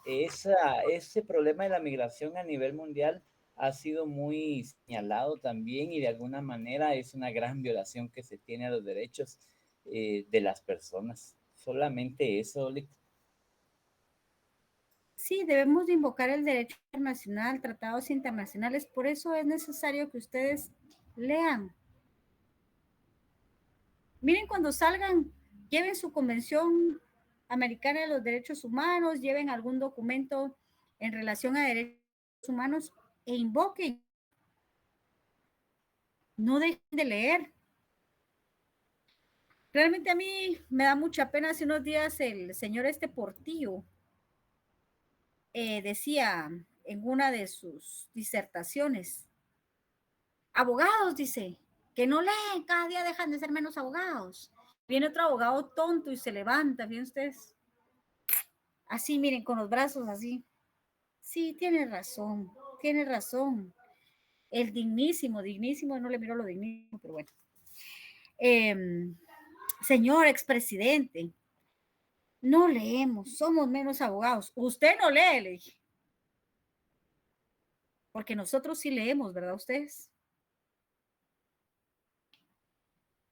Ese problema de la migración a nivel mundial ha sido muy señalado también y de alguna manera es una gran violación que se tiene a los derechos de las personas. Solamente eso, Oli. Sí, debemos de invocar el derecho internacional, tratados internacionales. Por eso es necesario que ustedes lean. Miren, cuando salgan, lleven su convención Americana de los Derechos Humanos, lleven algún documento en relación a derechos humanos e invoquen. No dejen de leer. Realmente a mí me da mucha pena. Hace unos días el señor Portillo decía en una de sus disertaciones, abogados, dice, que no leen, cada día dejan de ser menos abogados. Viene otro abogado tonto y se levanta, ¿ven ustedes? Así, miren, con los brazos así. Sí, tiene razón, tiene razón. El dignísimo, no le miro lo dignísimo, pero bueno. Señor expresidente, no leemos, somos menos abogados. Usted no lee, le dije. Porque nosotros sí leemos, ¿verdad ustedes?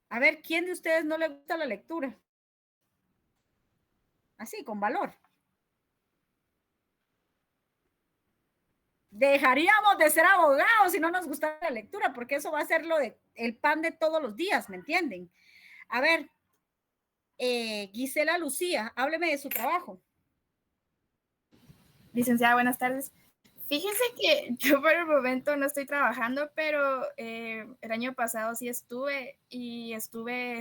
A ver, ¿quién de ustedes no le gusta la lectura? Así, con valor. Dejaríamos de ser abogados si no nos gustara la lectura, porque eso va a ser el pan de todos los días, ¿me entienden? A ver, Gisela Lucía, hábleme de su trabajo. Licenciada, buenas tardes. Fíjese que yo por el momento no estoy trabajando, pero el año pasado sí estuve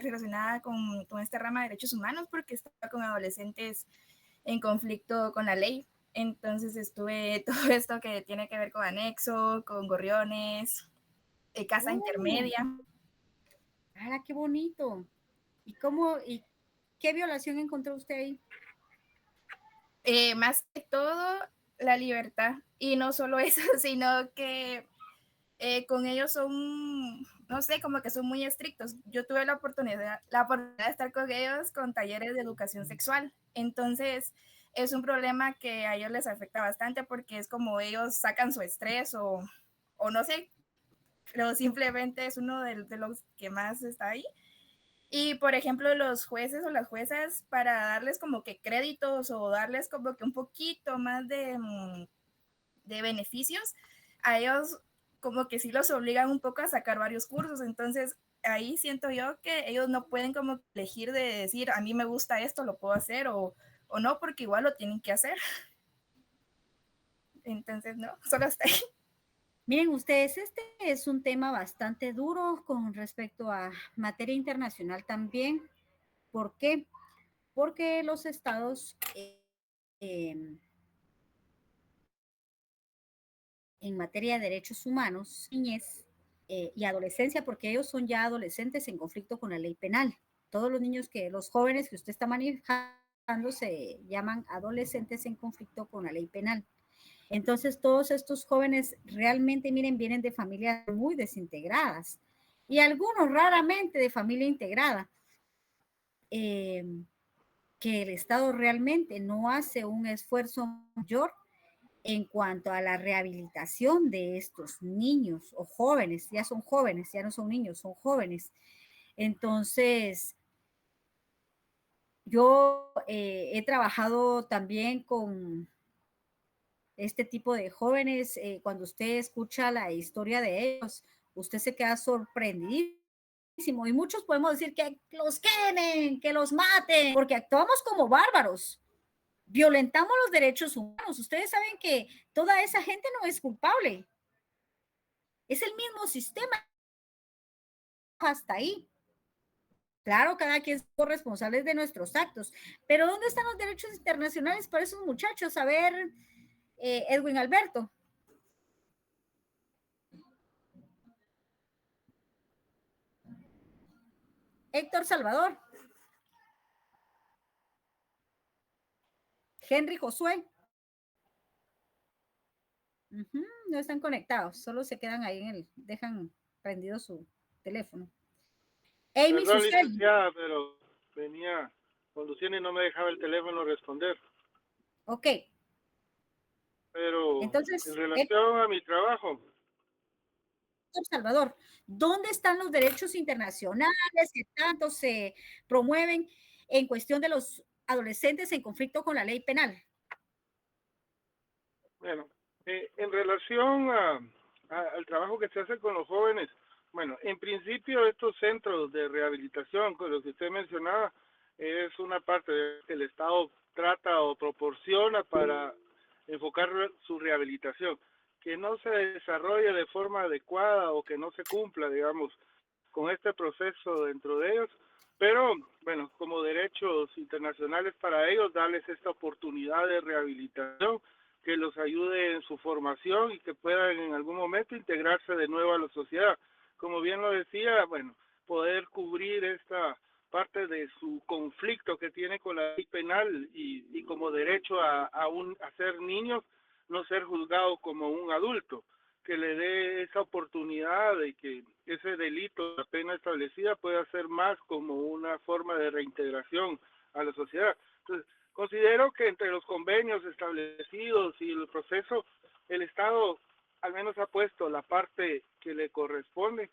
relacionada con esta rama de derechos humanos porque estaba con adolescentes en conflicto con la ley. Entonces estuve todo esto que tiene que ver con anexo, con gorriones, casa intermedia. ¡Hala, qué bonito! ¿Y qué violación encontró usted ahí? Más que todo, la libertad. Y no solo eso, sino que con ellos son, no sé, como que son muy estrictos. Yo tuve la oportunidad de estar con ellos con talleres de educación sexual. Entonces, es un problema que a ellos les afecta bastante porque es como ellos sacan su estrés o no sé, pero simplemente es uno de los que más está ahí. Y, por ejemplo, los jueces o las juezas, para darles como que créditos o darles como que un poquito más de beneficios, a ellos como que sí los obligan un poco a sacar varios cursos. Entonces, ahí siento yo que ellos no pueden como elegir de decir, a mí me gusta esto, lo puedo hacer o no, porque igual lo tienen que hacer. Entonces, no, solo hasta ahí. Miren ustedes, este es un tema bastante duro con respecto a materia internacional también. ¿Por qué? Porque los estados en materia de derechos humanos, niñez y adolescencia, porque ellos son ya adolescentes en conflicto con la ley penal. Todos los jóvenes que usted está manejando se llaman adolescentes en conflicto con la ley penal. Entonces, todos estos jóvenes realmente, miren, vienen de familias muy desintegradas y algunos raramente de familia integrada, que el Estado realmente no hace un esfuerzo mayor en cuanto a la rehabilitación de estos niños o jóvenes. Ya son jóvenes, ya no son niños, son jóvenes. Entonces, yo he trabajado también con este tipo de jóvenes. Cuando usted escucha la historia de ellos, usted se queda sorprendidísimo. Y muchos podemos decir que los quemen, que los maten, porque actuamos como bárbaros, violentamos los derechos humanos. Ustedes saben que toda esa gente no es culpable, es el mismo sistema hasta ahí. Claro, cada quien es responsable de nuestros actos, pero ¿dónde están los derechos internacionales para esos muchachos? A ver, Edwin Alberto. Héctor Salvador. Henry Josué. No están conectados, solo se quedan ahí dejan prendido su teléfono. Amy Perdón, Susel. licenciada, pero venía conduciendo y no me dejaba el teléfono responder. Ok. Pero entonces, en relación a mi trabajo. Salvador, ¿dónde están los derechos internacionales que tanto se promueven en cuestión de los adolescentes en conflicto con la ley penal? Bueno, en relación al trabajo que se hace con los jóvenes, bueno, en principio estos centros de rehabilitación, con los que usted mencionaba, es una parte que el Estado trata o proporciona para enfocar su rehabilitación, que no se desarrolle de forma adecuada o que no se cumpla, digamos, con este proceso dentro de ellos, pero bueno, como derechos internacionales para ellos, darles esta oportunidad de rehabilitación que los ayude en su formación y que puedan en algún momento integrarse de nuevo a la sociedad. Como bien lo decía, bueno, poder cubrir esta parte de su conflicto que tiene con la ley penal y como derecho a ser niños, no ser juzgado como un adulto, que le dé esa oportunidad de que ese delito, la pena establecida, pueda ser más como una forma de reintegración a la sociedad. Entonces, considero que entre los convenios establecidos y el proceso, el Estado al menos ha puesto la parte que le corresponde.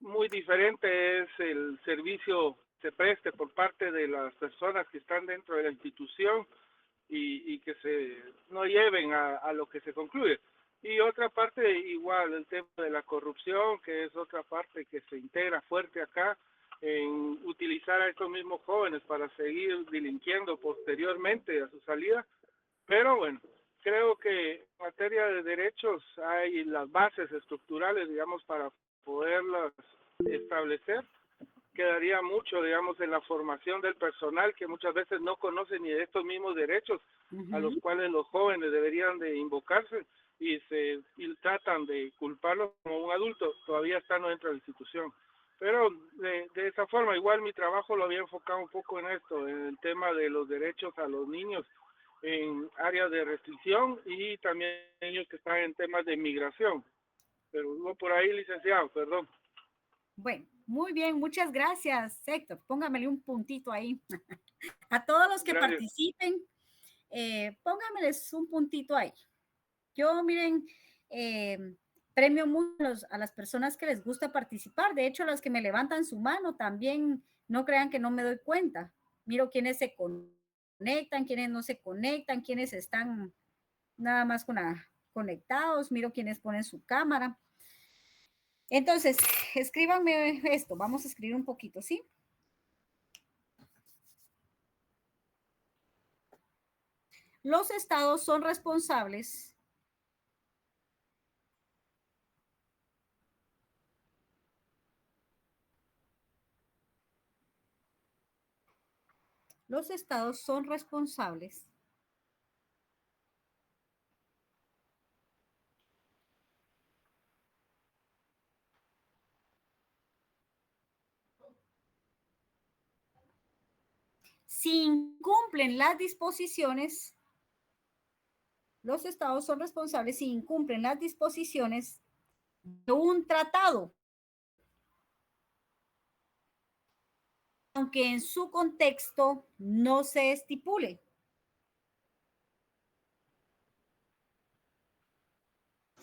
Muy diferente es el servicio que se preste por parte de las personas que están dentro de la institución y que se no lleven a lo que se concluye. Y otra parte igual, el tema de la corrupción, que es otra parte que se integra fuerte acá, en utilizar a estos mismos jóvenes para seguir delinquiendo posteriormente a su salida. Pero bueno, creo que en materia de derechos hay las bases estructurales, digamos, para poderlas establecer. Quedaría mucho, digamos, en la formación del personal, que muchas veces no conoce ni de estos mismos derechos a los cuales los jóvenes deberían de invocarse y tratan de culparlos como un adulto, todavía estando dentro de la institución. Pero de esa forma, igual mi trabajo lo había enfocado un poco en esto, en el tema de los derechos a los niños en áreas de restricción y también niños que están en temas de migración. Pero hubo por ahí, licenciado, perdón. Bueno, muy bien, muchas gracias, Héctor. Póngamele un puntito ahí. A todos los que participen, póngameles un puntito ahí. Yo, miren, premio mucho a las personas que les gusta participar. De hecho, las que me levantan su mano también, no crean que no me doy cuenta. Miro quiénes se conectan, quiénes no se conectan, quiénes están nada más conectados, miro quiénes ponen su cámara. Entonces, escríbanme esto, vamos a escribir un poquito, ¿sí? Los estados son responsables si incumplen las disposiciones, los estados son responsables si incumplen las disposiciones de un tratado, aunque en su contexto no se estipule.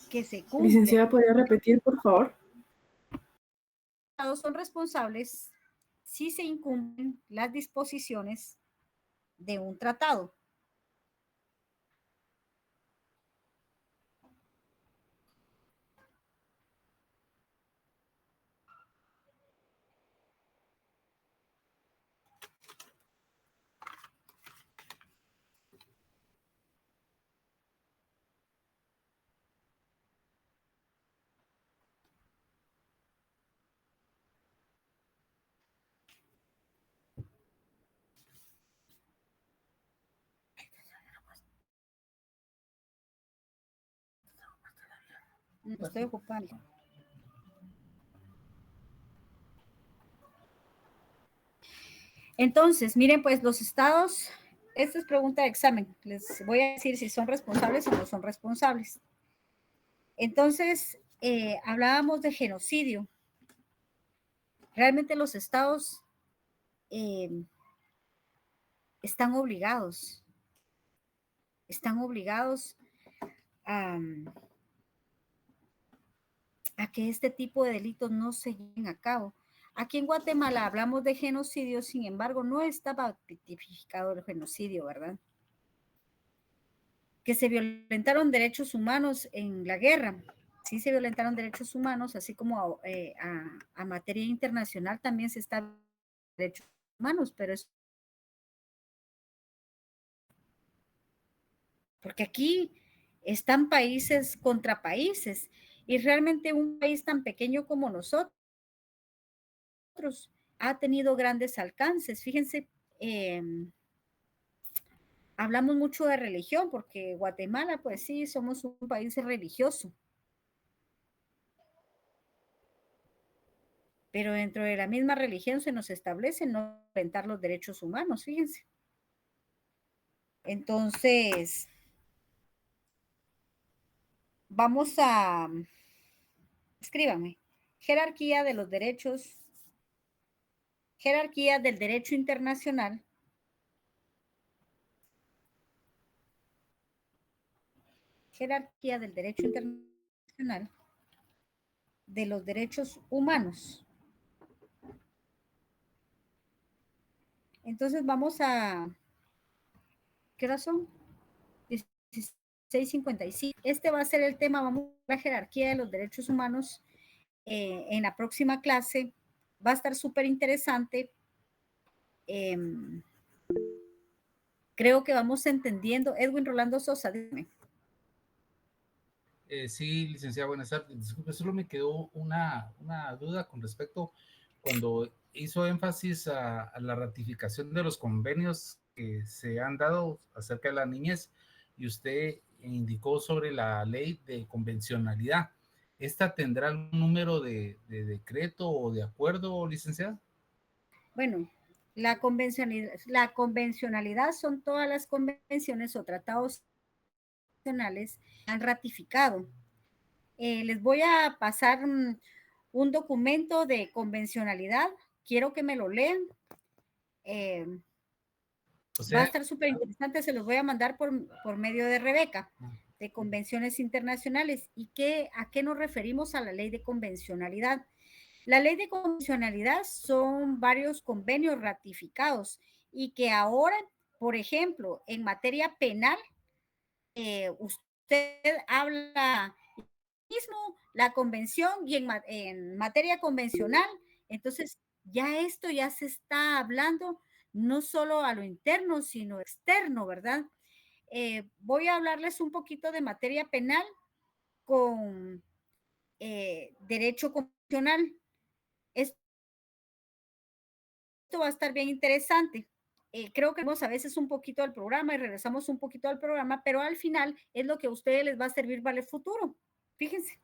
Que se cumple. Licenciada, ¿podría repetir, por favor? Los estados son responsables si se incumplen las disposiciones de un tratado. Estoy ocupando. Entonces, miren, pues los estados, esta es pregunta de examen, les voy a decir si son responsables o no son responsables. Entonces, hablábamos de genocidio. Realmente los estados están obligados a que este tipo de delitos no se lleven a cabo. Aquí en Guatemala hablamos de genocidio, sin embargo, no estaba tipificado el genocidio, ¿verdad? Que se violentaron derechos humanos en la guerra. Sí se violentaron derechos humanos, así como a materia internacional también se está derechos humanos, pero es porque aquí están países contra países y realmente un país tan pequeño como nosotros ha tenido grandes alcances. Fíjense, hablamos mucho de religión porque Guatemala, pues sí, somos un país religioso. Pero dentro de la misma religión se nos establece no violentar los derechos humanos, fíjense. Entonces, vamos a, escríbanme, jerarquía de los derechos, jerarquía del derecho internacional, jerarquía del derecho internacional de los derechos humanos. Entonces vamos a, ¿qué hora son? 16:55. Este va a ser el tema, vamos a la jerarquía de los derechos humanos en la próxima clase. Va a estar súper interesante. Creo que vamos entendiendo. Edwin Rolando Sosa, dime. Sí, licenciada, buenas tardes. Disculpe, solo me quedó una duda con respecto cuando hizo énfasis a la ratificación de los convenios que se han dado acerca de la niñez y usted indicó sobre la ley de convencionalidad. ¿Esta tendrá algún número de decreto o de acuerdo, licenciada? Bueno, la convencionalidad son todas las convenciones o tratados internacionales que han ratificado. Les voy a pasar un documento de convencionalidad. Quiero que me lo lean. Va a estar súper interesante. Se los voy a mandar por medio de Rebeca, de convenciones internacionales. ¿Y a qué nos referimos a la ley de convencionalidad? La ley de convencionalidad son varios convenios ratificados y que ahora, por ejemplo, en materia penal, usted habla mismo la convención y en materia convencional, entonces ya esto ya se está hablando no solo a lo interno, sino externo, ¿verdad? Voy a hablarles un poquito de materia penal con derecho convencional. Esto va a estar bien interesante. Creo que vamos a veces un poquito al programa y regresamos un poquito al programa, pero al final es lo que a ustedes les va a servir para el futuro. Fíjense.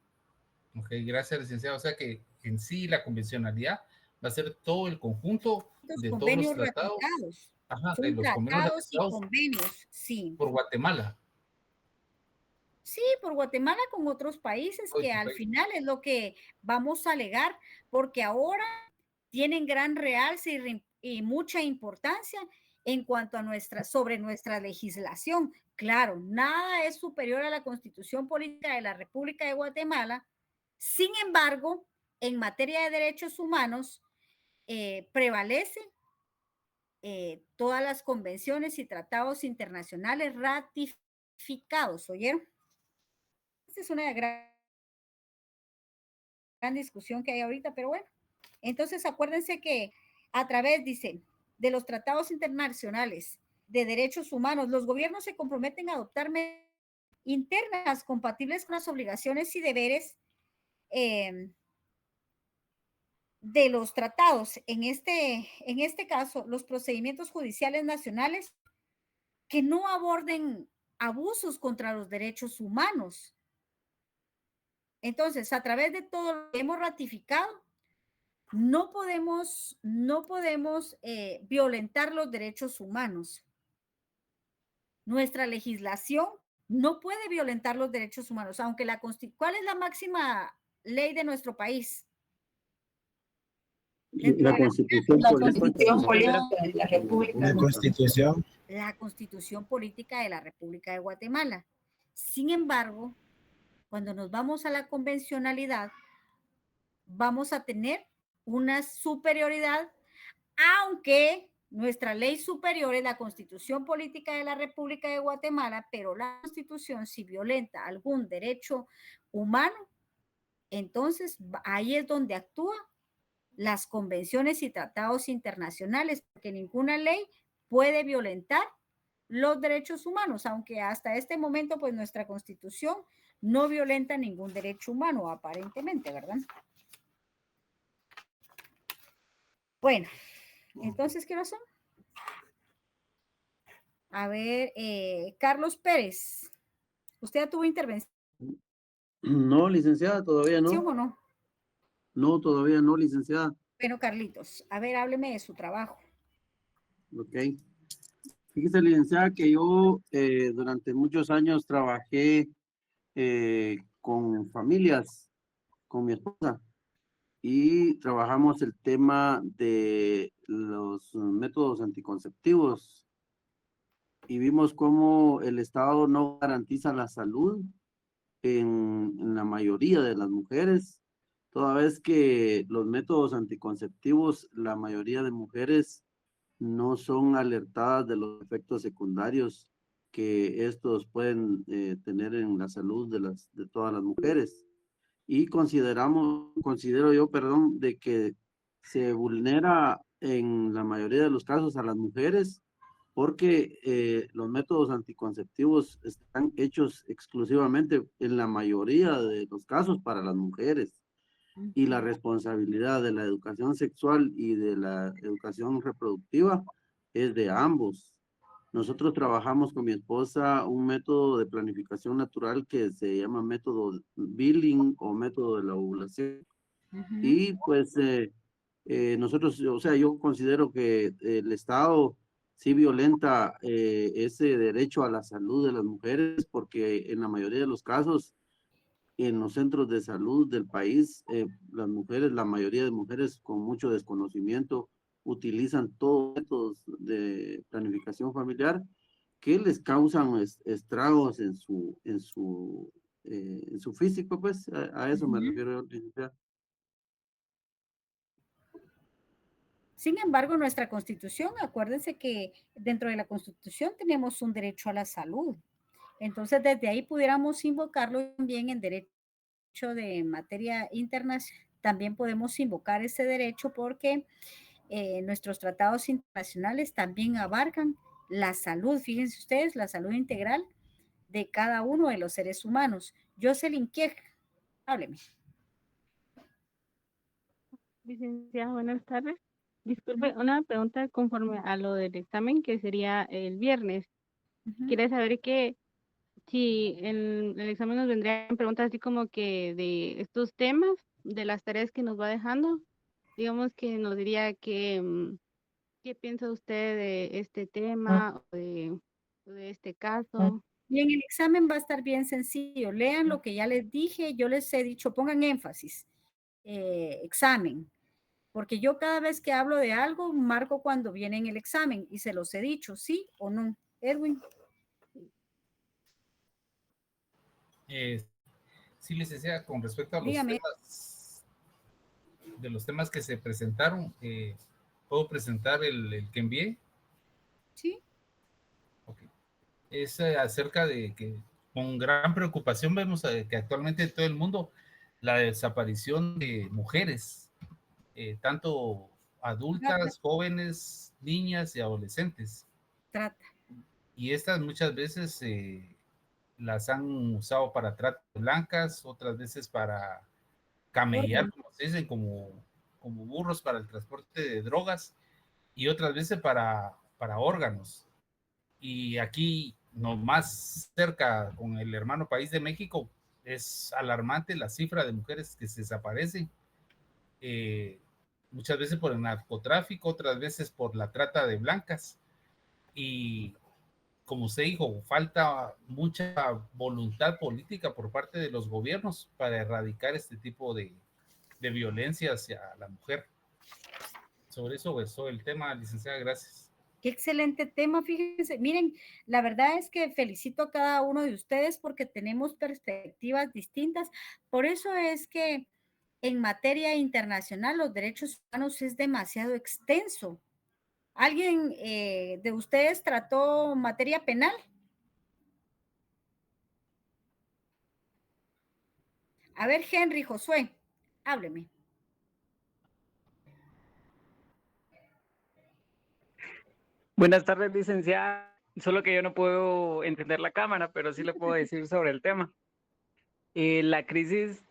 Ok, gracias, licenciado. O sea que en sí la convencionalidad va a ser todo el conjunto de todos los tratados. Ratificados. Ajá, Son de los convenios tratados y ratificados convenios, sí. por Guatemala. Sí, por Guatemala con otros países que al final es lo que vamos a alegar, porque ahora tienen gran realce y mucha importancia en cuanto a sobre nuestra legislación. Claro, nada es superior a la Constitución Política de la República de Guatemala. Sin embargo, en materia de derechos humanos, prevalece todas las convenciones y tratados internacionales ratificados, ¿oyeron? Esta es una gran discusión que hay ahorita, pero bueno. Entonces, acuérdense que a través, dice, de los tratados internacionales de derechos humanos, los gobiernos se comprometen a adoptar medidas internas compatibles con las obligaciones y deberes de los tratados. En este caso, los procedimientos judiciales nacionales que no aborden abusos contra los derechos humanos. Entonces, a través de todo lo que hemos ratificado, no podemos violentar los derechos humanos. Nuestra legislación no puede violentar los derechos humanos, aunque ¿cuál es la máxima ley de nuestro país? La Constitución Política de la República. La Constitución. La Constitución Política de la República de Guatemala. Sin embargo, cuando nos vamos a la convencionalidad, vamos a tener una superioridad, aunque nuestra ley superior es la Constitución Política de la República de Guatemala, pero la Constitución, si violenta algún derecho humano, entonces ahí es donde actúa las convenciones y tratados internacionales, porque ninguna ley puede violentar los derechos humanos, aunque hasta este momento, pues nuestra Constitución no violenta ningún derecho humano, aparentemente, ¿verdad? Bueno, entonces, ¿qué razón? A ver, Carlos Pérez, ¿usted ya tuvo intervención No, licenciada, todavía no. o no? No, todavía no, licenciada. Bueno, Carlitos, a ver, hábleme de su trabajo. Ok. Fíjese, licenciada, que yo durante muchos años trabajé con familias, con mi esposa, y trabajamos el tema de los métodos anticonceptivos y vimos cómo el Estado no garantiza la salud en la mayoría de las mujeres, toda vez que los métodos anticonceptivos, la mayoría de mujeres no son alertadas de los efectos secundarios que estos pueden tener en la salud de todas las mujeres. Y considero yo, perdón, de que se vulnera en la mayoría de los casos a las mujeres porque los métodos anticonceptivos están hechos exclusivamente en la mayoría de los casos para las mujeres y la responsabilidad de la educación sexual y de la educación reproductiva es de ambos. Nosotros trabajamos con mi esposa un método de planificación natural que se llama método Billing o método de la ovulación. Y pues nosotros, o sea, yo considero que el Estado sí violenta ese derecho a la salud de las mujeres porque en la mayoría de los casos en los centros de salud del país, las mujeres, la mayoría de mujeres con mucho desconocimiento utilizan todos métodos de planificación familiar que les causan estragos en su físico, pues a eso me refiero. Sin embargo, nuestra Constitución, acuérdense que dentro de la Constitución tenemos un derecho a la salud. Entonces, desde ahí pudiéramos invocarlo también en derecho de materia internacional. También podemos invocar ese derecho porque nuestros tratados internacionales también abarcan la salud, fíjense ustedes, la salud integral de cada uno de los seres humanos. Jocelyn Kiech, hábleme. Licenciada, buenas tardes. Disculpe, una pregunta conforme a lo del examen que sería el viernes. Quería saber que si en el examen nos vendrían preguntas así como que de estos temas, de las tareas que nos va dejando, digamos que nos diría que, qué piensa usted de este tema o de este caso. Y en el examen va a estar bien sencillo. Lean lo que ya les dije, yo les he dicho, pongan énfasis, examen, porque yo cada vez que hablo de algo, marco cuando viene en el examen y se los he dicho, sí o no. Edwin. Sí, licenciada, con respecto a los Dígame. temas, de los temas que se presentaron, ¿puedo presentar el que envié? Sí. Okay. Es acerca de que con gran preocupación vemos que actualmente en todo el mundo la desaparición de mujeres, tanto adultas, jóvenes, niñas y adolescentes. Trata. Y estas muchas veces las han usado para trata de blancas, otras veces para camellar, como se dicen, como burros para el transporte de drogas, y otras veces para órganos. Y aquí, no más cerca, con el hermano país de México, es alarmante la cifra de mujeres que se desaparecen, muchas veces por el narcotráfico, otras veces por la trata de blancas. Y como usted dijo, falta mucha voluntad política por parte de los gobiernos para erradicar este tipo de violencia hacia la mujer. Sobre eso versó el tema, licenciada, gracias. Qué excelente tema, fíjense. Miren, la verdad es que felicito a cada uno de ustedes porque tenemos perspectivas distintas. Por eso es que en materia internacional los derechos humanos es demasiado extenso. ¿Alguien de ustedes trató materia penal? A ver, Henry, Josué, hábleme. Buenas tardes, licenciada. Solo que yo no puedo entender la cámara, pero sí le puedo decir sobre el tema. La crisis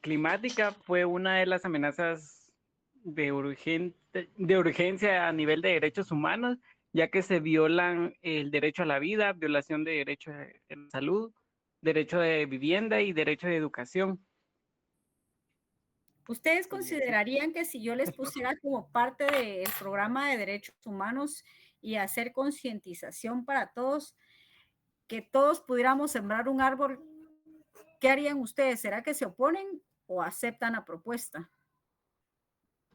climática fue una de las amenazas de urgencia a nivel de derechos humanos, ya que se violan el derecho a la vida, violación de derecho a la salud, derecho de vivienda y derecho de educación. ¿Ustedes considerarían que si yo les pusiera como parte del programa de derechos humanos y hacer concientización para todos, que todos pudiéramos sembrar un árbol, qué harían ustedes? ¿Será que se oponen o aceptan la propuesta?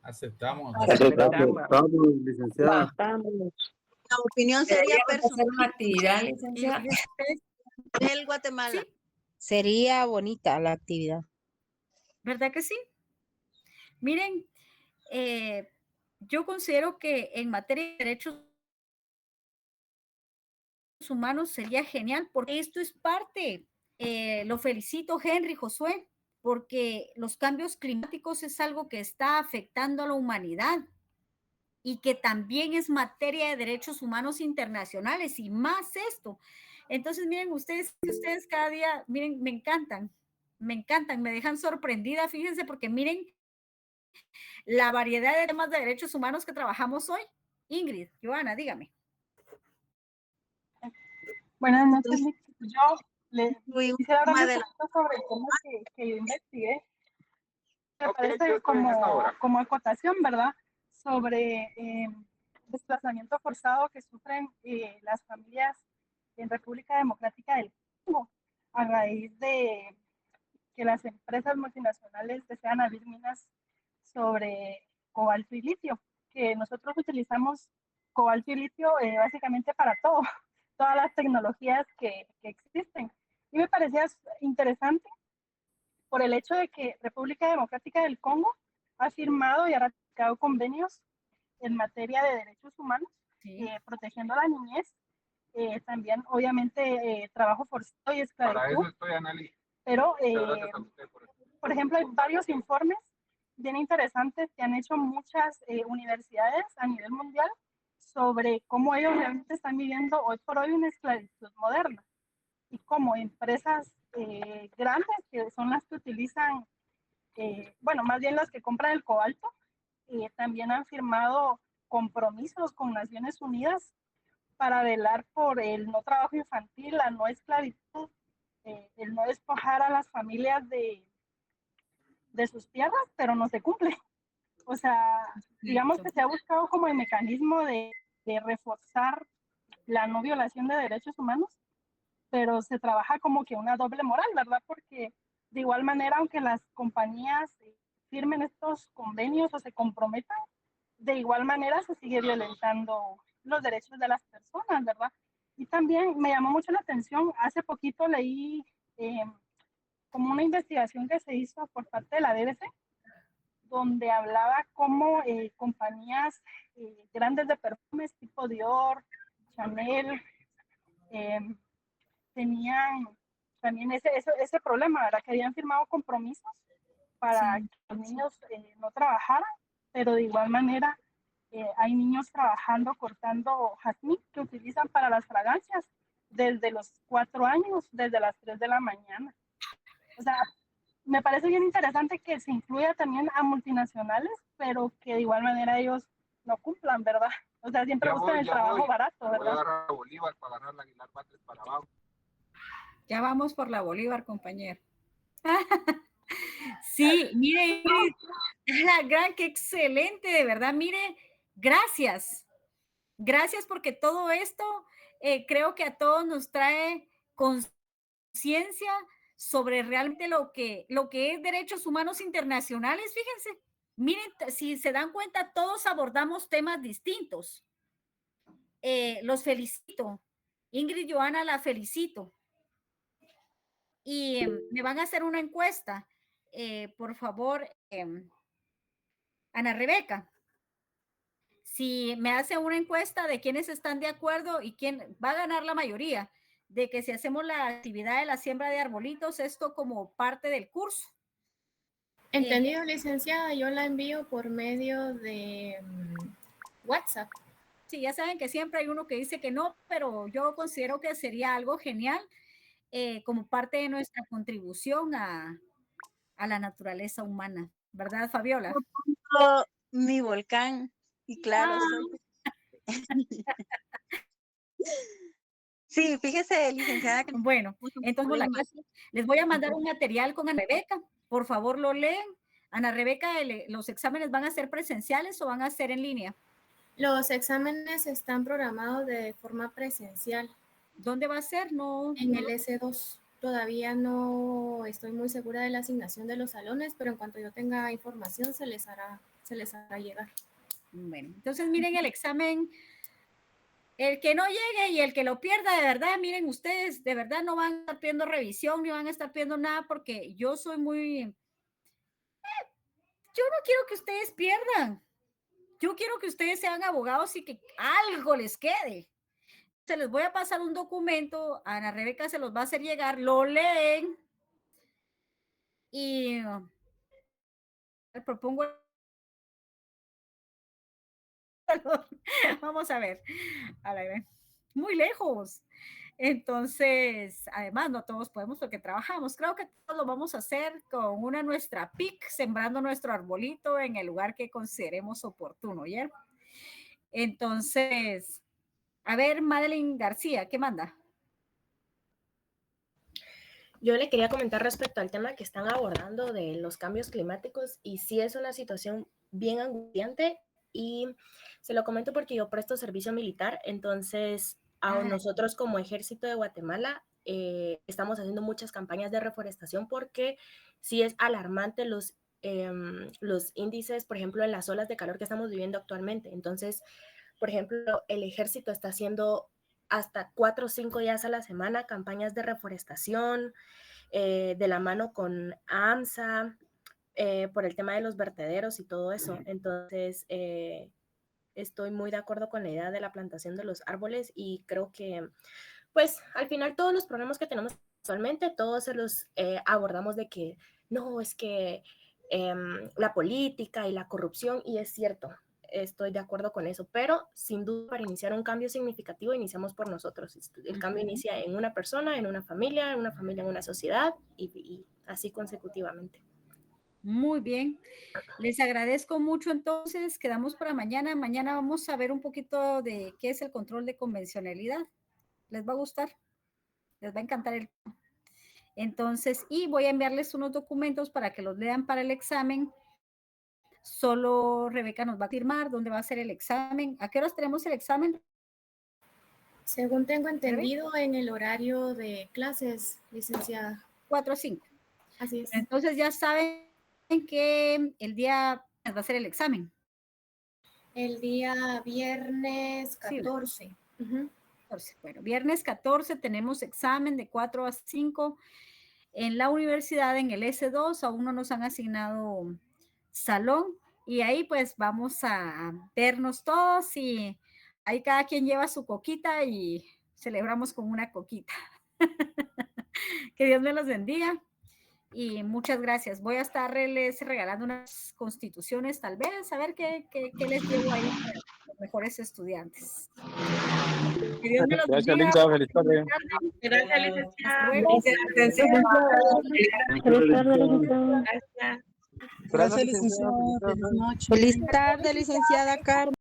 Aceptamos. Aceptamos, licenciada. La opinión sería personal. Hacer una actividad, licenciada. Del Guatemala. ¿Sí? Sería bonita la actividad. ¿Verdad que sí? Miren, yo considero que en materia de derechos humanos sería genial, porque esto es parte. Lo felicito, Henry, Josué, porque los cambios climáticos es algo que está afectando a la humanidad y que también es materia de derechos humanos internacionales y más esto. Entonces, miren, ustedes cada día, miren, me encantan, me dejan sorprendida, fíjense, porque miren la variedad de temas de derechos humanos que trabajamos hoy. Ingrid, Joana, dígame. Buenas noches. Yo les quisiera hablar un poquito sobre el tema que yo investigué. Me parece como acotación, ¿verdad? Sobre desplazamiento forzado que sufren las familias en República Democrática del Congo a raíz de que las empresas multinacionales desean abrir minas sobre cobalto y litio, que nosotros utilizamos cobalto y litio básicamente para todo, todas las tecnologías que existen. Y me parecía interesante por el hecho de que República Democrática del Congo ha firmado y ha ratificado convenios en materia de derechos humanos, protegiendo a la niñez, también obviamente trabajo forzado y esclavitud. Para eso estoy, Anali. Pero, Gracias a usted por ejemplo, hay varios informes bien interesantes que han hecho muchas universidades a nivel mundial sobre cómo ellos realmente están viviendo hoy por hoy una esclavitud moderna y cómo empresas grandes, que son las que utilizan, bueno, más bien las que compran el cobalto, también han firmado compromisos con Naciones Unidas para velar por el no trabajo infantil, la no esclavitud, el no despojar a las familias de sus tierras, pero no se cumple. O sea, digamos que se ha buscado como el mecanismo de reforzar la no violación de derechos humanos, pero se trabaja como que una doble moral, ¿verdad? Porque de igual manera, aunque las compañías firmen estos convenios o se comprometan, de igual manera se sigue violentando los derechos de las personas, ¿verdad? Y también me llamó mucho la atención, hace poquito leí como una investigación que se hizo por parte de la BBC, donde hablaba cómo compañías grandes de perfumes tipo Dior, Chanel, tenían también ese problema, ¿verdad? Que habían firmado compromisos para que los niños no trabajaran, pero de igual manera hay niños trabajando cortando jazmín que utilizan para las fragancias desde los 4 años, desde las 3 de la mañana. O sea, me parece bien interesante que se incluya también a multinacionales, pero que de igual manera ellos no cumplan, ¿verdad? O sea, siempre buscan el trabajo barato, ¿verdad? Voy a agarrar a Bolívar para ganar la Aguilar Batres para abajo. Ya vamos por la Bolívar, compañero. Sí, mire, la gran, qué excelente, de verdad, mire, gracias. Gracias porque todo esto creo que a todos nos trae conciencia sobre realmente lo que es derechos humanos internacionales. Fíjense, miren, si se dan cuenta, todos abordamos temas distintos. Los felicito. Ingrid y Joana, la felicito. Y me van a hacer una encuesta. Por favor, Ana Rebeca, si me hace una encuesta de quiénes están de acuerdo y quién va a ganar la mayoría, de que si hacemos la actividad de la siembra de arbolitos, esto como parte del curso. Entendido, licenciada, yo la envío por medio de WhatsApp. Sí, ya saben que siempre hay uno que dice que no, pero yo considero que sería algo genial como parte de nuestra contribución a la naturaleza humana, ¿verdad, Fabiola? Mi volcán, y claro, sí, fíjese, licenciada, que Bueno, entonces la clase, les voy a mandar un material con Ana Rebeca, por favor lo leen. Ana Rebeca, ¿los exámenes van a ser presenciales o van a ser en línea? Los exámenes están programados de forma presencial. ¿Dónde va a ser? No, en el S2. Todavía no estoy muy segura de la asignación de los salones, pero en cuanto yo tenga información se les hará llegar. Bueno, entonces miren el examen. El que no llegue y el que lo pierda, de verdad, miren ustedes, de verdad no van a estar pidiendo revisión, ni van a estar pidiendo nada, porque yo soy muy... yo no quiero que ustedes pierdan. Yo quiero que ustedes sean abogados y que algo les quede. Se les voy a pasar un documento, a Ana Rebeca se los va a hacer llegar, lo leen y propongo... Vamos a ver. Muy lejos. Entonces, además, no todos podemos porque trabajamos. Creo que todos lo vamos a hacer con una nuestra PIC, sembrando nuestro arbolito en el lugar que consideremos oportuno, ¿ya? Entonces, a ver, Madeline García, ¿qué manda? Yo le quería comentar respecto al tema que están abordando de los cambios climáticos, y sí es una situación bien angustiante, y se lo comento porque yo presto servicio militar. Entonces nosotros como Ejército de Guatemala estamos haciendo muchas campañas de reforestación, porque sí es alarmante los índices, por ejemplo, en las olas de calor que estamos viviendo actualmente. Entonces, por ejemplo, el ejército está haciendo hasta 4 o 5 días a la semana campañas de reforestación de la mano con AMSA, por el tema de los vertederos y todo eso. Entonces, estoy muy de acuerdo con la idea de la plantación de los árboles, y creo que, pues, al final todos los problemas que tenemos actualmente, todos se los abordamos de que no, es que la política y la corrupción, y es cierto, estoy de acuerdo con eso, pero sin duda para iniciar un cambio significativo iniciamos por nosotros. El cambio inicia en una persona, en una familia, en una sociedad, y así consecutivamente. Muy bien, les agradezco mucho. Entonces quedamos para mañana. Mañana vamos a ver un poquito de qué es el control de convencionalidad. ¿Les va a gustar? Les va a encantar entonces, y voy a enviarles unos documentos para que los lean para el examen. Solo Rebeca nos va a firmar dónde va a ser el examen. ¿A qué horas tenemos el examen? Según tengo entendido, en el horario de clases, licenciada. 4 a 5. Así es. Entonces ya saben que el día va a ser el examen. El día viernes 14. Sí. 14. Bueno, viernes 14 tenemos examen de 4 a 5 en la universidad, en el S2. Aún no nos han asignado salón, y ahí pues vamos a vernos todos, y ahí cada quien lleva su coquita y celebramos con una coquita. Que Dios me los bendiga y muchas gracias. Voy a estarles regalando unas constituciones, tal vez, a ver qué les llevo ahí para los mejores estudiantes. Que Dios me los bendiga. Gracias, Linda. Feliz tarde. Gracias, licenciada. Gracias, licenciada. Feliz tarde, licenciada Carmen.